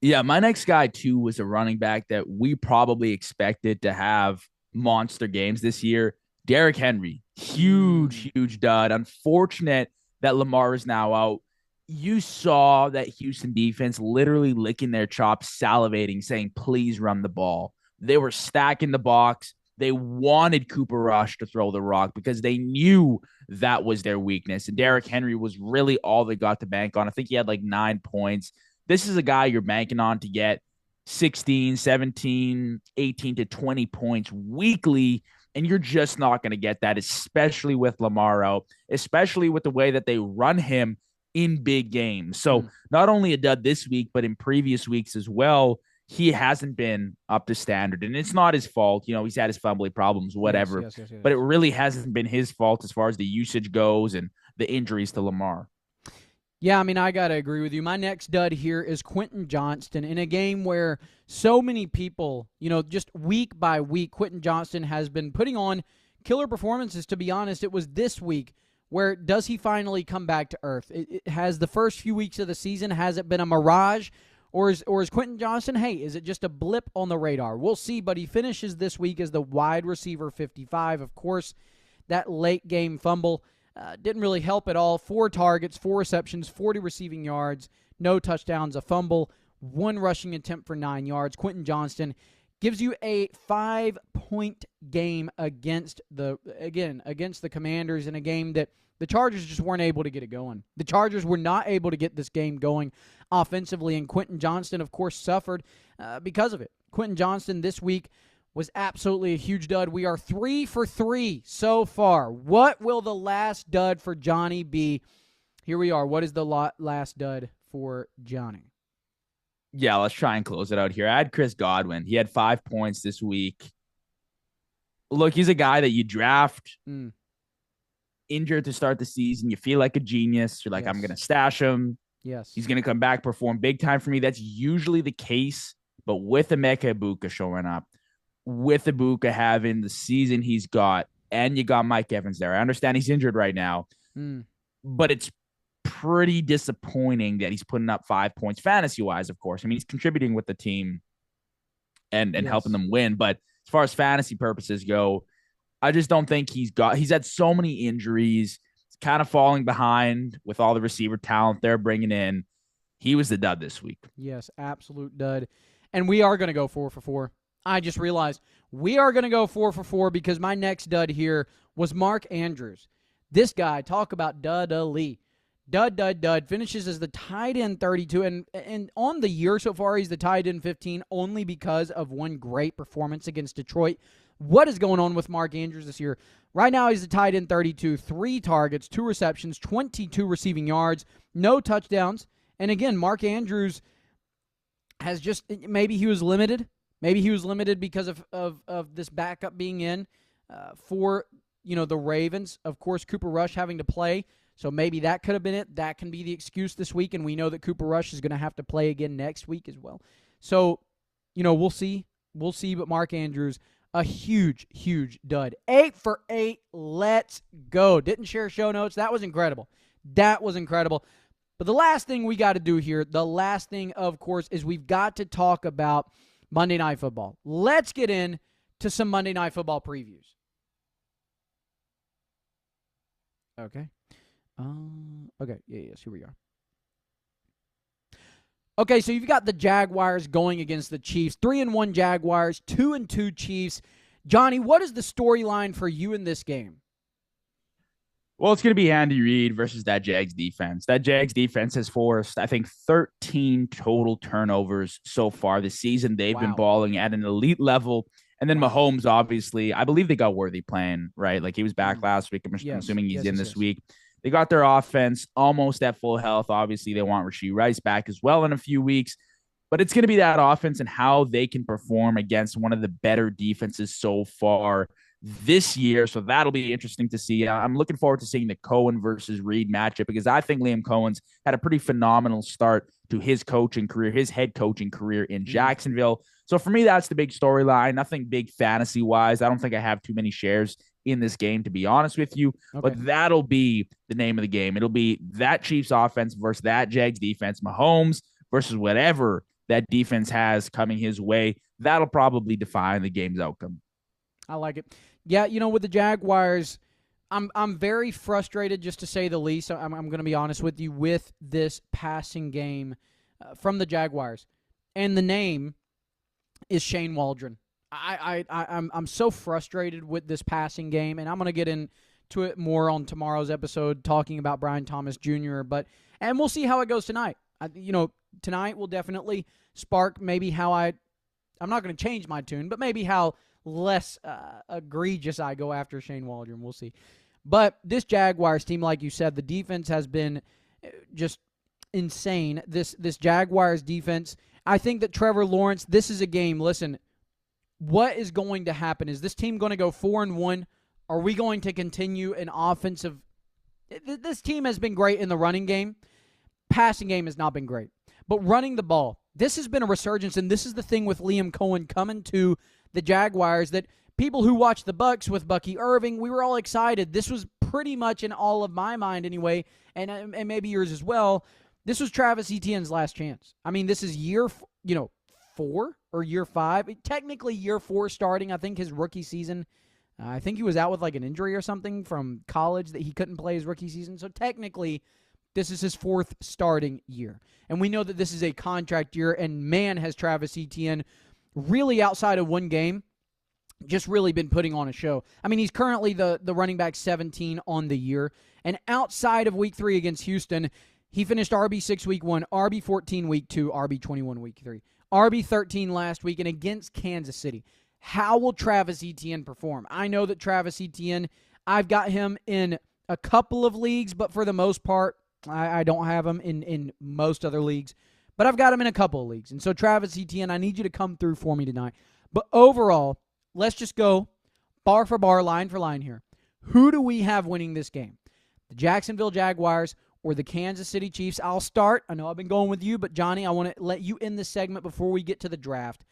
S2: Yeah, my next guy, too, was a running back that we probably expected to have monster games this year. Derrick Henry, huge dud. Unfortunate that Lamar is now out. You saw that Houston defense literally licking their chops, salivating, saying, please run the ball. They were stacking the box. They wanted Cooper Rush to throw the rock because they knew that was their weakness. And Derrick Henry was really all they got to bank on. I think he had like 9 points. This is a guy you're banking on to get 16, 17, 18 to 20 points weekly, and you're just not going to get that, especially with Lamar out, especially with the way that they run him in big games. So not only a dud this week, but in previous weeks as well, he hasn't been up to standard. And it's not his fault. He's had his fumbling problems, whatever.
S1: Yes.
S2: But it really hasn't been his fault as far as the usage goes and the injuries to Lamar.
S1: Yeah, I mean, I got to agree with you. My next dud here is Quentin Johnston in a game where so many people, just week by week, Quentin Johnston has been putting on killer performances. To be honest, it was this week where does he finally come back to earth? It has the first few weeks of the season, has it been a mirage? Or is Quentin Johnston, hey, is it just a blip on the radar? We'll see, but he finishes this week as the wide receiver 55. Of course, that late game fumble didn't really help at all. 4 targets, 4 receptions, 40 receiving yards, no touchdowns, a fumble, 1 rushing attempt for 9 yards. Quentin Johnston gives you a 5-point game against the Commanders in a game that the Chargers just weren't able to get it going. The Chargers were not able to get this game going offensively, and Quentin Johnston, of course, suffered because of it. Quentin Johnston this week was absolutely a huge dud. We are 3 for 3 so far. What will the last dud for Johnny be? Here we are. What is the last dud for Johnny?
S2: Yeah, let's try and close it out here. I had Chris Godwin. He had 5 points this week. Look, he's a guy that you draft injured to start the season. You feel like a genius. You're like, yes, I'm going to stash him.
S1: Yes.
S2: He's going to come back, perform big time for me. That's usually the case. But with Emeka Egbuka showing up, with Egbuka having the season he's got, and you got Mike Evans there. I understand he's injured right now, but it's pretty disappointing that he's putting up 5 points fantasy-wise, of course. I mean, he's contributing with the team and yes, helping them win. But as far as fantasy purposes go, I just don't think he's had so many injuries. He's kind of falling behind with all the receiver talent they're bringing in. He was the dud this week.
S1: Yes, absolute dud. And we are going to go 4 for 4. I just realized we are going to go 4 for 4 because my next dud here was Mark Andrews. This guy, talk about dud-a-lee. Dud, finishes as the tight end 32. And on the year so far, he's the tight end 15 only because of one great performance against Detroit. What is going on with Mark Andrews this year? Right now, he's the tight end 32, 3 targets, 2 receptions, 22 receiving yards, no touchdowns. And again, Mark Andrews has just, maybe he was limited. Maybe he was limited because of this backup being in for, the Ravens. Of course, Cooper Rush having to play. So maybe that could have been it. That can be the excuse this week. And we know that Cooper Rush is going to have to play again next week as well. So, we'll see. We'll see. But Mark Andrews, a huge, huge dud. 8 for 8. Let's go. Didn't share show notes. That was incredible. But the last thing we got to do here, of course, is we've got to talk about Monday Night Football. Let's get into some Monday Night Football previews. Okay. Yes, here we are. Okay, so you've got the Jaguars going against the Chiefs. 3-1 Jaguars, 2-2 Chiefs. Johnny, what is the storyline for you in this game?
S2: Well, it's going to be Andy Reid versus that Jags defense. That Jags defense has forced, I think, 13 total turnovers so far this season. They've been balling at an elite level. And then Mahomes, obviously, I believe they got Worthy playing, right? Like he was back last week. I'm assuming he's in this week. They got their offense almost at full health. Obviously, they want Rashee Rice back as well in a few weeks. But it's going to be that offense and how they can perform against one of the better defenses so far this year. So that'll be interesting to see. I'm looking forward to seeing the Cohen versus Reid matchup because I think Liam Cohen's had a pretty phenomenal start to his coaching career, his head coaching career in Jacksonville. So for me, that's the big storyline. Nothing big fantasy-wise. I don't think I have too many shares in this game, to be honest with you. Okay. But that'll be the name of the game. It'll be that Chiefs offense versus that Jags defense. Mahomes versus whatever that defense has coming his way. That'll probably define the game's outcome.
S1: I like it. Yeah, with the Jaguars, I'm very frustrated, just to say the least. I'm going to be honest with you with this passing game from the Jaguars, and the name is Shane Waldron. I'm so frustrated with this passing game, and I'm going to get into it more on tomorrow's episode, talking about Brian Thomas Jr. And we'll see how it goes tonight. Tonight will definitely spark maybe how I'm not going to change my tune, but maybe how less egregious I go after Shane Waldron. We'll see. But this Jaguars team, like you said, the defense has been just insane. This Jaguars defense, I think that Trevor Lawrence, this is a game. Listen, what is going to happen? Is this team going to go 4-1? Are we going to continue an offensive? This team has been great in the running game. passing game has not been great. But running the ball, this has been a resurgence, and this is the thing with Liam Cohen coming to the Jaguars that people who watched the Bucs with Bucky Irving, we were all excited. This was pretty much in all of my mind anyway, and maybe yours as well. This was Travis Etienne's last chance. I mean, this is year 4 or year 5. Technically year 4 starting. I think his rookie season, I think he was out with like an injury or something from college that he couldn't play his rookie season. So technically, this is his 4th starting year. And we know that this is a contract year, and man, has Travis Etienne really, outside of one game, just really been putting on a show. I mean, he's currently the running back 17 on the year. And outside of week 3 against Houston, he finished RB6 week 1, RB14 week 2, RB21 week 3, RB13 last week, and against Kansas City. How will Travis Etienne perform? I know that Travis Etienne, I've got him in a couple of leagues, but for the most part, I don't have him in most other leagues. But I've got him in a couple of leagues. And so, Travis Etienne, I need you to come through for me tonight. But overall, let's just go bar for bar, line for line here. Who do we have winning this game? The Jacksonville Jaguars or the Kansas City Chiefs? I'll start. I know I've been going with you, but Johnny, I want to let you end this segment before we get to the draft.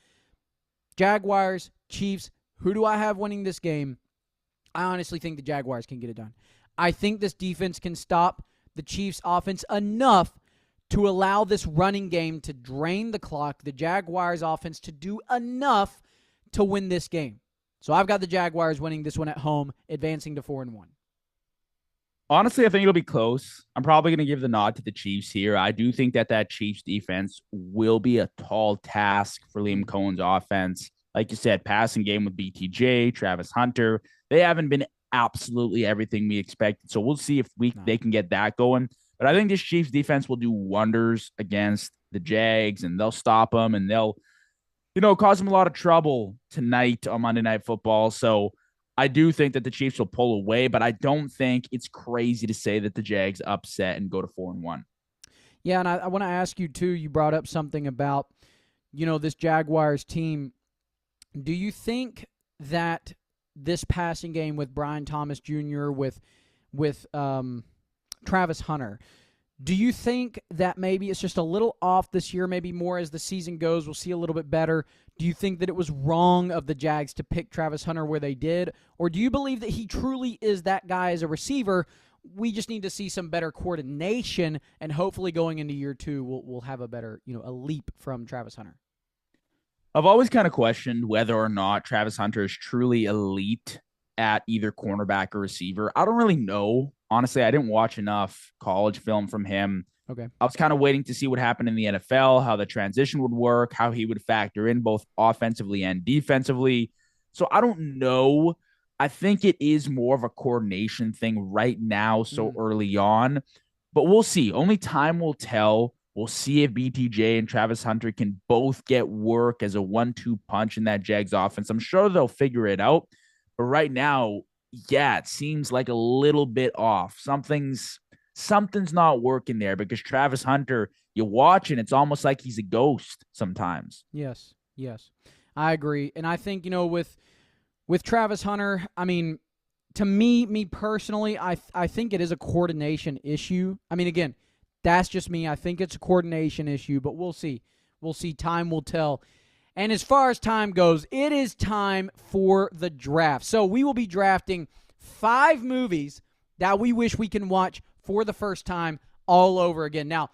S1: Jaguars, Chiefs, who do I have winning this game? I honestly think the Jaguars can get it done. I think this defense can stop the Chiefs' offense enough to allow this running game to drain the clock, the Jaguars' offense to do enough to win this game. So I've got the Jaguars winning this one at home, advancing to 4-1.
S2: Honestly, I think it'll be close. I'm probably going to give the nod to the Chiefs here. I do think that Chiefs defense will be a tall task for Liam Cohen's offense. Like you said, passing game with BTJ, Travis Hunter, they haven't been absolutely everything we expected. So we'll see if they can get that going. But I think this Chiefs defense will do wonders against the Jags, and they'll stop them, and they'll, cause them a lot of trouble tonight on Monday Night Football. So I do think that the Chiefs will pull away, but I don't think it's crazy to say that the Jags upset and go to 4-1.
S1: Yeah, and I want to ask you, too, you brought up something about, this Jaguars team. Do you think that this passing game with Brian Thomas Jr., with Travis Hunter, do you think that maybe it's just a little off this year, maybe more as the season goes, we'll see a little bit better? Do you think that it was wrong of the Jags to pick Travis Hunter where they did? Or do you believe that he truly is that guy as a receiver? We just need to see some better coordination, and hopefully going into year 2, we'll have a better, a leap from Travis Hunter.
S2: I've always kind of questioned whether or not Travis Hunter is truly elite at either cornerback or receiver. I don't really know. Honestly, I didn't watch enough college film from him.
S1: Okay.
S2: I was kind of waiting to see what happened in the NFL, how the transition would work, how he would factor in both offensively and defensively. So I don't know. I think it is more of a coordination thing right now, so early on. But we'll see. Only time will tell. We'll see if BTJ and Travis Hunter can both get work as a 1-2 punch in that Jags offense. I'm sure they'll figure it out. But right now, yeah, it seems like a little bit off. Something's not working there because Travis Hunter, you watch and it's almost like he's a ghost sometimes.
S1: Yes. I agree. And I think, with Travis Hunter, I mean, to me personally, I think it is a coordination issue. I mean, again, that's just me. I think it's a coordination issue, but we'll see. We'll see. Time will tell. And as far as time goes, it is time for the draft. So we will be drafting 5 movies that we wish we can watch for the first time all over again. Now,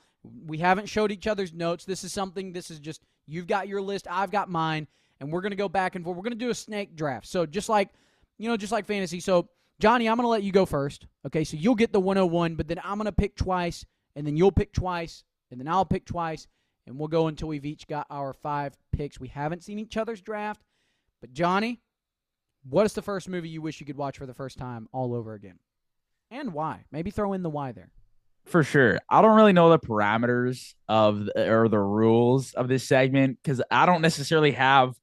S1: we haven't showed each other's notes. This is just, you've got your list, I've got mine, and we're going to go back and forth. We're going to do a snake draft. So just like fantasy. So, Johnny, I'm going to let you go first. Okay, so you'll get the 101, but then I'm going to pick twice, and then you'll pick twice, and then I'll pick twice, and we'll go until we've each got our 5 picks. We haven't seen each other's draft, but Johnny, what is the first movie you wish you could watch for the first time all over again? And why? Maybe throw in the why there.
S2: For sure. I don't really know the parameters or the rules of this segment because I don't necessarily have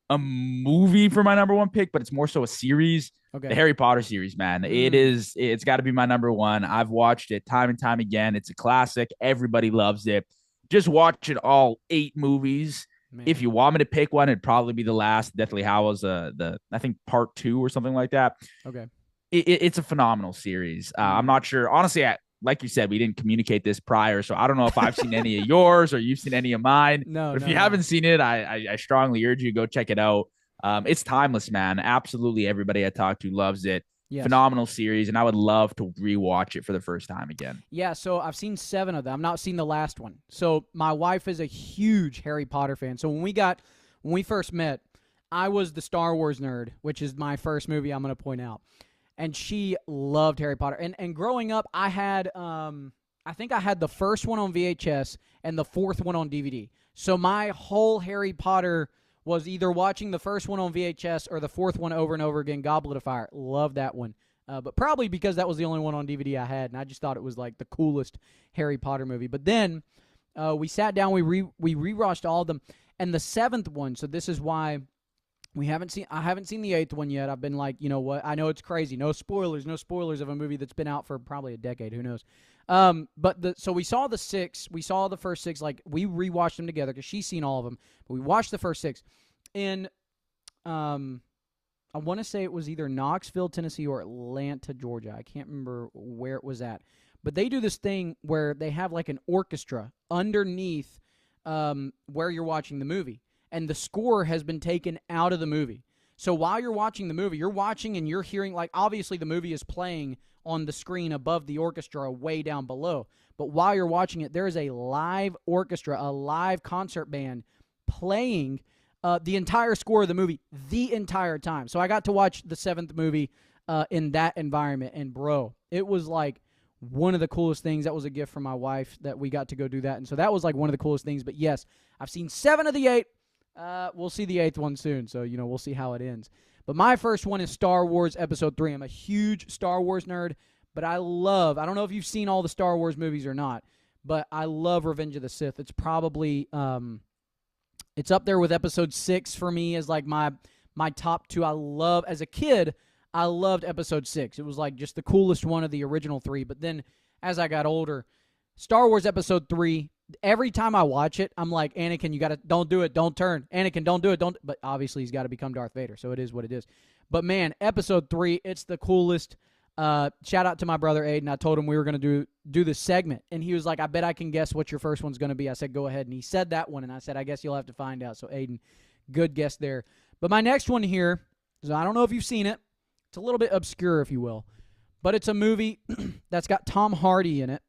S2: a movie for my number 1 pick, but it's more so a series.
S1: Okay.
S2: The Harry Potter series, man. It's got to be my number 1. I've watched it time and time again. It's a classic. Everybody loves it. Just watch it all 8 movies. Man. If you want me to pick one, it'd probably be the last Deathly Hallows, I think part 2 or something like that.
S1: Okay.
S2: It's a phenomenal series. I'm not sure. Honestly, like you said, we didn't communicate this prior, so I don't know if I've seen any of yours or you've seen any of mine.
S1: No,
S2: But if
S1: no,
S2: you
S1: no.
S2: haven't seen it, I strongly urge you to go check it out. It's timeless, man. Absolutely everybody I talk to loves it.
S1: Yes.
S2: Phenomenal series, and I would love to rewatch it for the first time again.
S1: Yeah, so I've seen 7 of them. I've not seen the last one. So my wife is a huge Harry Potter fan. So when we first met, I was the Star Wars nerd, which is my first movie I'm going to point out. And she loved Harry Potter. And growing up, I had I think I had the first one on VHS and the 4th one on DVD. So my whole Harry Potter was either watching the first one on VHS or the 4th one over and over again, Goblet of Fire. Love that one. But probably because that was the only one on DVD I had, and I just thought it was like the coolest Harry Potter movie. But then we sat down, we rewatched all of them, and the 7th one. So this is why I haven't seen the 8th one yet. I've been like, you know what? I know it's crazy. No spoilers of a movie that's been out for probably a decade. Who knows? So we saw the 6. We saw the first 6. Like, we rewatched them together because she's seen all of them. But we watched the first 6. And I want to say it was either Knoxville, Tennessee, or Atlanta, Georgia. I can't remember where it was at. But they do this thing where they have like an orchestra underneath where you're watching the movie. And the score has been taken out of the movie. So while you're watching the movie, you're watching and you're hearing, like, obviously the movie is playing on the screen above the orchestra way down below. But while you're watching it, there is a live orchestra, a live concert band playing the entire score of the movie the entire time. So I got to watch the 7th movie in that environment. And, bro, it was like one of the coolest things. That was a gift from my wife that we got to go do that. And so that was like one of the coolest things. But, yes, I've seen 7 of the 8. We'll see the 8th one soon, so, we'll see how it ends. But my first one is Star Wars Episode 3. I'm a huge Star Wars nerd, but I don't know if you've seen all the Star Wars movies or not, but I love Revenge of the Sith. It's probably, it's up there with Episode 6 for me as, like, my top 2. As a kid, I loved Episode 6. It was, like, just the coolest one of the original 3. But then, as I got older, Star Wars Episode 3, every time I watch it, I'm like, Anakin, don't do it, don't turn. Anakin, don't do it, don't. But obviously, he's got to become Darth Vader, so it is what it is. But man, Episode 3, it's the coolest. Shout out to my brother Aiden. I told him we were going to do this segment, and he was like, I bet I can guess what your first one's going to be. I said, go ahead, and he said that one, and I said, I guess you'll have to find out. So Aiden, good guess there. But my next one here, so I don't know if you've seen it. It's a little bit obscure, if you will, but it's a movie that's got Tom Hardy in it,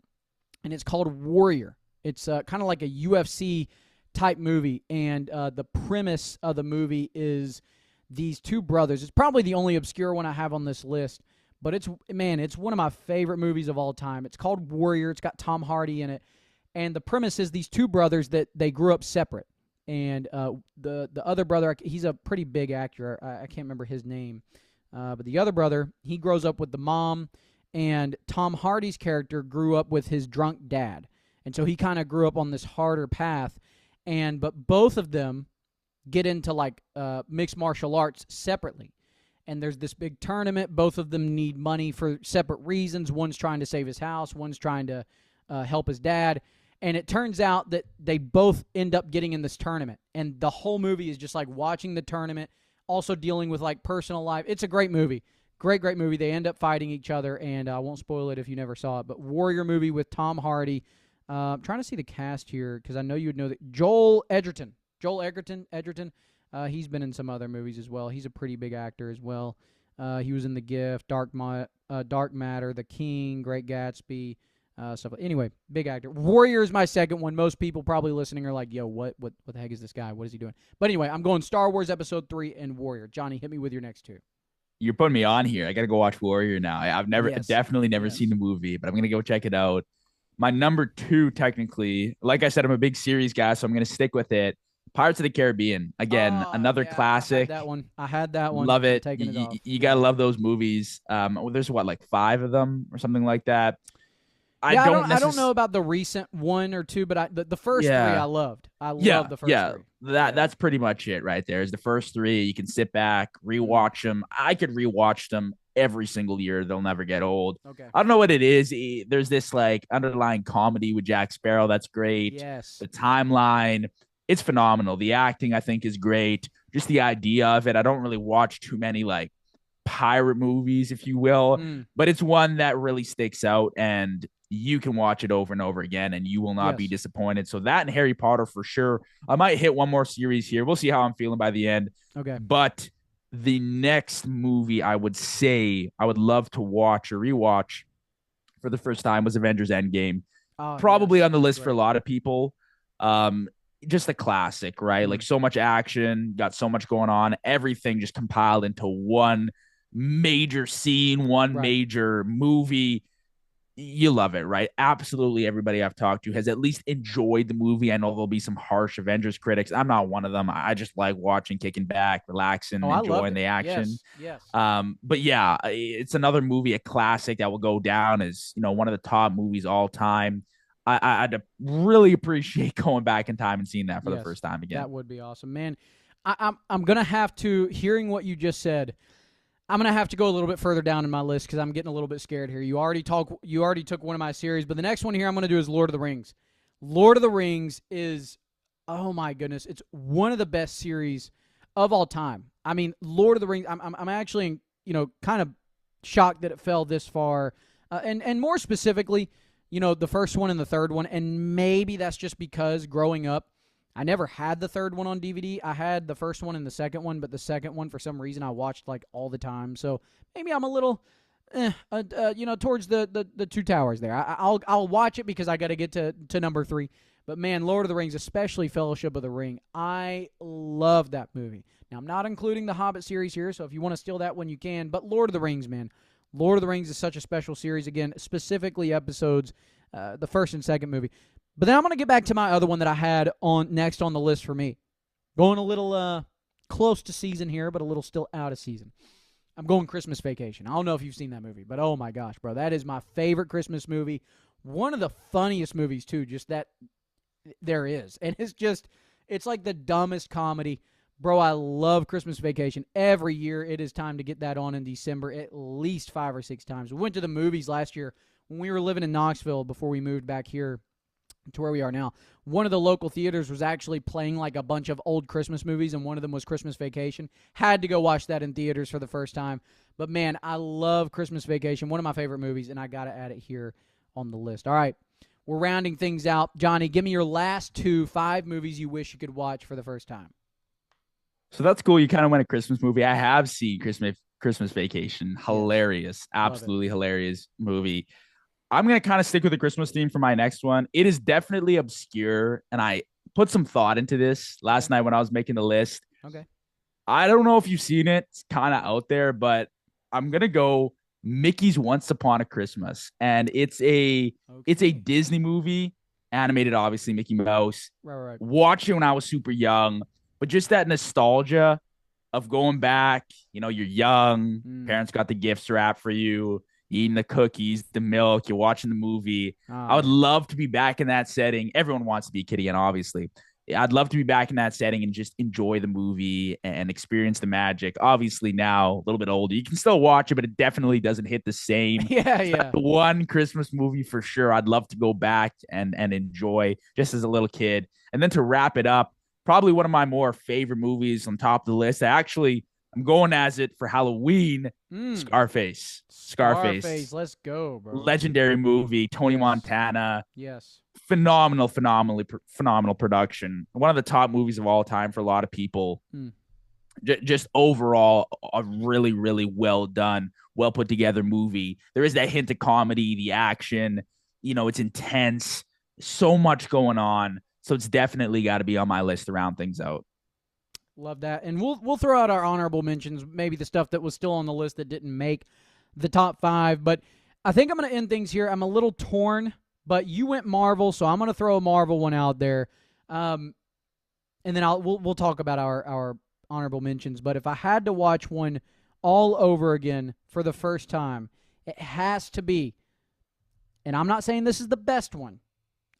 S1: and it's called Warrior. It's kind of like a UFC type movie, and the premise of the movie is these 2 brothers. It's probably the only obscure one I have on this list, but it's one of my favorite movies of all time. It's called Warrior. It's got Tom Hardy in it, and the premise is these 2 brothers that they grew up separate, and the other brother, he's a pretty big actor. I can't remember his name, but the other brother, he grows up with the mom, and Tom Hardy's character grew up with his drunk dad. And so he kind of grew up on this harder path, but both of them get into like mixed martial arts separately. And there's this big tournament. Both of them need money for separate reasons. One's trying to save his house. One's trying to help his dad. And it turns out that they both end up getting in this tournament. And the whole movie is just like watching the tournament, also dealing with like personal life. It's a great movie. Great movie. They end up fighting each other, and I won't spoil it if you never saw it. But Warrior movie with Tom Hardy. I'm trying to see the cast here because I know you would know that. Joel Edgerton. He's been in some other movies as well. He's a pretty big actor as well. He was in The Gift, Dark Matter, The King, Great Gatsby, stuff. Anyway, big actor. Warrior is my second one. Most people probably listening are like, yo, what the heck is this guy? What is he doing? But anyway, I'm going Star Wars Episode 3 and Warrior. Johnny, hit me with your next 2.
S2: You're putting me on here. I got to go watch Warrior now. I've definitely never seen the movie, but I'm going to go check it out. My number 2, technically, like I said, I'm a big series guy, so I'm going to stick with it. Pirates of the Caribbean. Again, another classic.
S1: I had that one.
S2: Love it. You got to love those movies. There's like 5 of them or something like that. I don't
S1: know about the recent 1 or 2, but the first 3 I loved. I love the first 3.
S2: That's pretty much it right there. Is the first 3. You can sit back, rewatch them. I could rewatch them every single year. They'll never get old.
S1: Okay.
S2: I don't know what it is. There's this like underlying comedy with Jack Sparrow that's great.
S1: Yes.
S2: The timeline, it's phenomenal. The acting, I think, is great. Just the idea of it. I don't really watch too many like pirate movies, if you will, but it's one that really sticks out. And you can watch it over and over again and you will not be
S1: Yes.
S2: disappointed. So that and Harry Potter for sure. I might hit one more series here. We'll see how I'm feeling by the end.
S1: Okay.
S2: But the next movie I would say I would love to watch or rewatch for the first time was Avengers Endgame.
S1: Oh,
S2: Probably
S1: yes.
S2: on the list for a
S1: Great.
S2: lot of people. Just a classic, right? Like so much action, got so much going on, everything just compiled into one major scene, one
S1: Right.
S2: major movie. You love it, right? Absolutely everybody I've talked to has at least enjoyed the movie. I know there'll be some harsh Avengers critics. I'm not one of them. I just like watching, kicking back, relaxing,
S1: Oh, I loved
S2: enjoying
S1: it.
S2: the action.
S1: Yes. Yes.
S2: But yeah, it's another movie, a classic that will go down as, one of the top movies all time. I'd really appreciate going back in time and seeing that for the
S1: Yes.
S2: first time again.
S1: That would be awesome, man. I'm gonna have to, hearing what you just said, I'm gonna have to go a little bit further down in my list because I'm getting a little bit scared here. You already took one of my series, but the next one here I'm gonna do is Lord of the Rings. Lord of the Rings is, oh my goodness, it's one of the best series of all time. I mean, Lord of the Rings. I'm actually kind of shocked that it fell this far, and more specifically, the first one and the third one, and maybe that's just because growing up, I never had the third one on DVD. I had the first one and the second one, but the second one, for some reason, I watched like all the time. So maybe I'm a little, towards the Two Towers there. I'll watch it because I got to get to number 3. But man, Lord of the Rings, especially Fellowship of the Ring, I love that movie. Now, I'm not including the Hobbit series here, so if you want to steal that one, you can. But Lord of the Rings, man. Lord of the Rings is such a special series. Again, specifically episodes, the first and second movie. But then I'm going to get back to my other one that I had next on the list for me. Going a little close to season here, but a little still out of season. I'm going Christmas Vacation. I don't know if you've seen that movie, but oh my gosh, bro. That is my favorite Christmas movie. One of the funniest movies, too, just that there is. And it's like the dumbest comedy. Bro, I love Christmas Vacation. Every year it is time to get that on in December at least 5 or 6 times. We went to the movies last year when we were living in Knoxville before we moved back here to where we are now. One of the local theaters was actually playing like a bunch of old Christmas movies, and one of them was Christmas Vacation. Had to go watch that in theaters for the first time. But man, I love Christmas Vacation, one of my favorite movies, and I got to add it here on the list. All right, we're rounding things out. Johnny, give me your last 5 movies you wish you could watch for the first time.
S2: So that's cool. You kind of went a Christmas movie. I have seen Christmas Vacation. Hilarious. Absolutely hilarious movie. I'm going to kind of stick with the Christmas theme for my next one. It is definitely obscure, and I put some thought into this last night when I was making the list.
S1: Okay.
S2: I don't know if you've seen it. It's kind of out there, but I'm going to go Mickey's Once Upon a Christmas. And it's a Disney movie, animated, obviously, Mickey Mouse.
S1: Right.
S2: Watched it when I was super young, but just that nostalgia of going back, you're young, parents got the gifts wrapped for you, eating the cookies, the milk, you're watching the movie. I would love to be back in that setting. Everyone wants to be a kid again, obviously. I'd love to be back in that setting and just enjoy the movie and experience the magic. Obviously, now a little bit older, you can still watch it, but it definitely doesn't hit the same.
S1: Yeah.
S2: One Christmas movie for sure. I'd love to go back and enjoy just as a little kid. And then to wrap it up, probably one of my more favorite movies on top of the list. I'm going as it for Halloween. Scarface.
S1: Let's go, bro.
S2: Legendary movie. Tony Montana.
S1: Yes.
S2: Phenomenal production. One of the top movies of all time for a lot of people. Just overall, a really, really well done, well put together movie. There is that hint of comedy, the action. It's intense. So much going on. So it's definitely got to be on my list to round things out.
S1: Love that. And we'll throw out our honorable mentions, maybe the stuff that was still on the list that didn't make the top 5. But I think I'm going to end things here. I'm a little torn, but you went Marvel, so I'm going to throw a Marvel one out there. And then we'll talk about our honorable mentions. But if I had to watch one all over again for the first time, it has to be, and I'm not saying this is the best one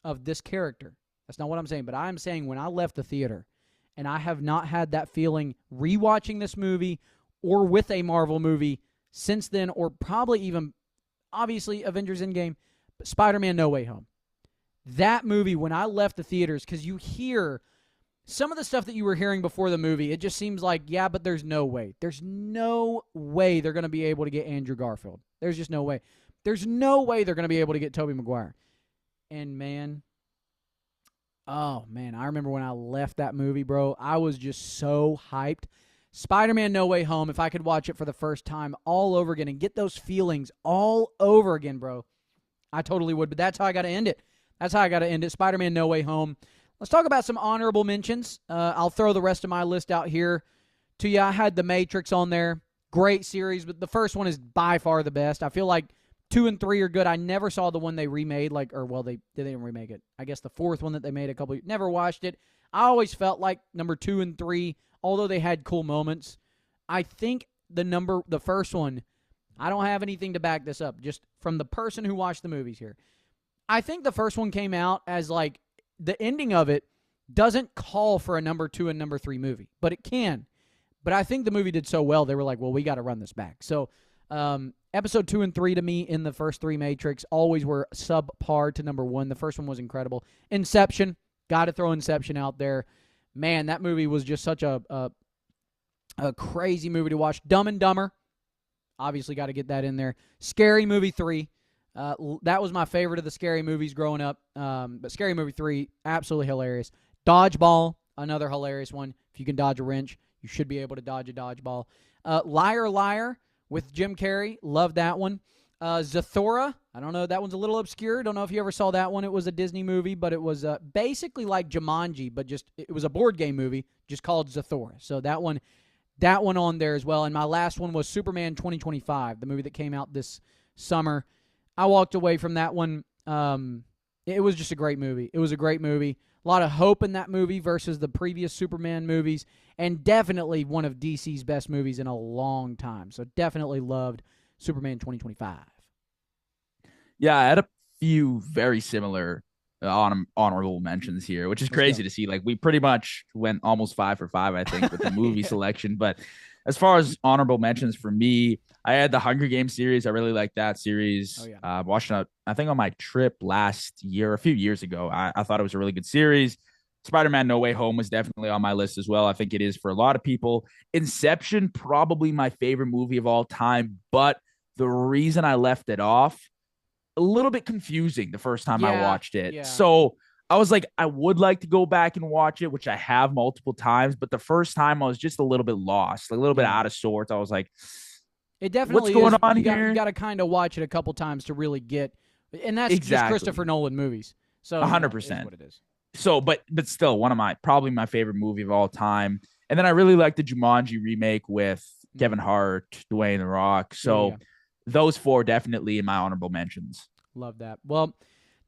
S1: of this character. That's not what I'm saying, but I'm saying when I left the theater, and I have not had that feeling rewatching this movie or with a Marvel movie since then, or probably even, obviously, Avengers Endgame, but Spider-Man No Way Home. That movie, when I left the theaters, because you hear some of the stuff that you were hearing before the movie, it just seems like, yeah, but there's no way. There's no way they're going to be able to get Andrew Garfield. There's just no way. There's no way they're going to be able to get Tobey Maguire. And, man, oh, man, I remember when I left that movie, bro. I was just so hyped. Spider-Man No Way Home, if I could watch it for the first time all over again and get those feelings all over again, bro, I totally would. But that's how I got to end it. That's how I got to end it. Spider-Man No Way Home. Let's talk about some honorable mentions. I'll throw the rest of my list out here to you. I had The Matrix on there. Great series, but the first one is by far the best. I feel like 2 and 3 are good. I never saw the one they remade, they didn't remake it. I guess the fourth one that they made a couple. Never watched it. I always felt like number 2 and 3, although they had cool moments. I think the first one, I don't have anything to back this up, just from the person who watched the movies here. I think the first one came out as like the ending of it doesn't call for a number 2 and number 3 movie, but it can. But I think the movie did so well, they were like, well, we got to run this back. So episode 2 and 3 to me in the first 3 Matrix always were subpar to number 1. The first one was incredible. Inception, got to throw Inception out there. Man, that movie was just such a crazy movie to watch. Dumb and Dumber, obviously got to get that in there. Scary Movie 3, that was my favorite of the scary movies growing up. But Scary Movie 3, absolutely hilarious. Dodgeball, another hilarious one. If you can dodge a wrench, you should be able to dodge a dodgeball. Liar, Liar with Jim Carrey. Love that one. Zathura. I don't know. That one's a little obscure. Don't know if you ever saw that one. It was a Disney movie, but it was basically like Jumanji, but it was a board game movie just called Zathura. So that one on there as well. And my last one was Superman 2025, the movie that came out this summer. I walked away from that one. It was just a great movie. It was a great movie. A lot of hope in that movie versus the previous Superman movies, and definitely one of DC's best movies in a long time. So definitely loved Superman 2025.
S2: Yeah, I had a few very similar honorable mentions here, which is crazy to see. Like, we pretty much went almost 5 for 5, I think, with the movie selection. But as far as honorable mentions for me, I had the Hunger Games series. I really liked that series. Oh, yeah. Watched it, I think, on my trip last year, a few years ago. I thought it was a really good series. Spider-Man No Way Home was definitely on my list as well. I think it is for a lot of people. Inception, probably my favorite movie of all time. But the reason I left it off, a little bit confusing the first time I watched it. Yeah. So I was like, I would like to go back and watch it, which I have multiple times. But the first time I was just a little bit lost, a little bit out of sorts. I was like,
S1: it definitely
S2: what's going on here?
S1: You got to kind of watch it a couple times to really get, and that's just Christopher Nolan movies. So
S2: 100%.
S1: What it is.
S2: So, but still, probably my favorite movie of all time. And then I really like the Jumanji remake with Kevin Hart, Dwayne The Rock. So those 4 definitely in my honorable mentions.
S1: Love that. Well,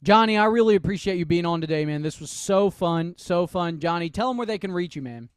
S1: Johnny, I really appreciate you being on today, man. This was so fun, so fun. Johnny, tell them where they can reach you, man.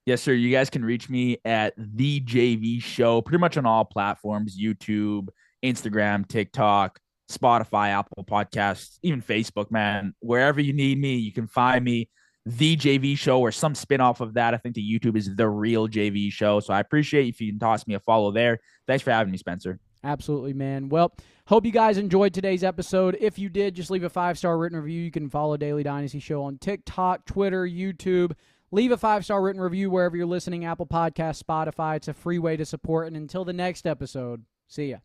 S2: Yes, sir. You guys can reach me at The JV Show, pretty much on all platforms, YouTube, Instagram, TikTok, Spotify, Apple Podcasts, even Facebook, man. Wherever you need me, you can find me. The JV Show or some spinoff of that. I think the YouTube is The Real JV Show. So I appreciate if you can toss me a follow there. Thanks for having me, Spencer.
S1: Absolutely, man. Well, hope you guys enjoyed today's episode. If you did, just leave a 5-star written review. You can follow Daily Dynasty Show on TikTok, Twitter, YouTube. Leave a 5-star written review wherever you're listening, Apple Podcasts, Spotify. It's a free way to support. And until the next episode, see ya.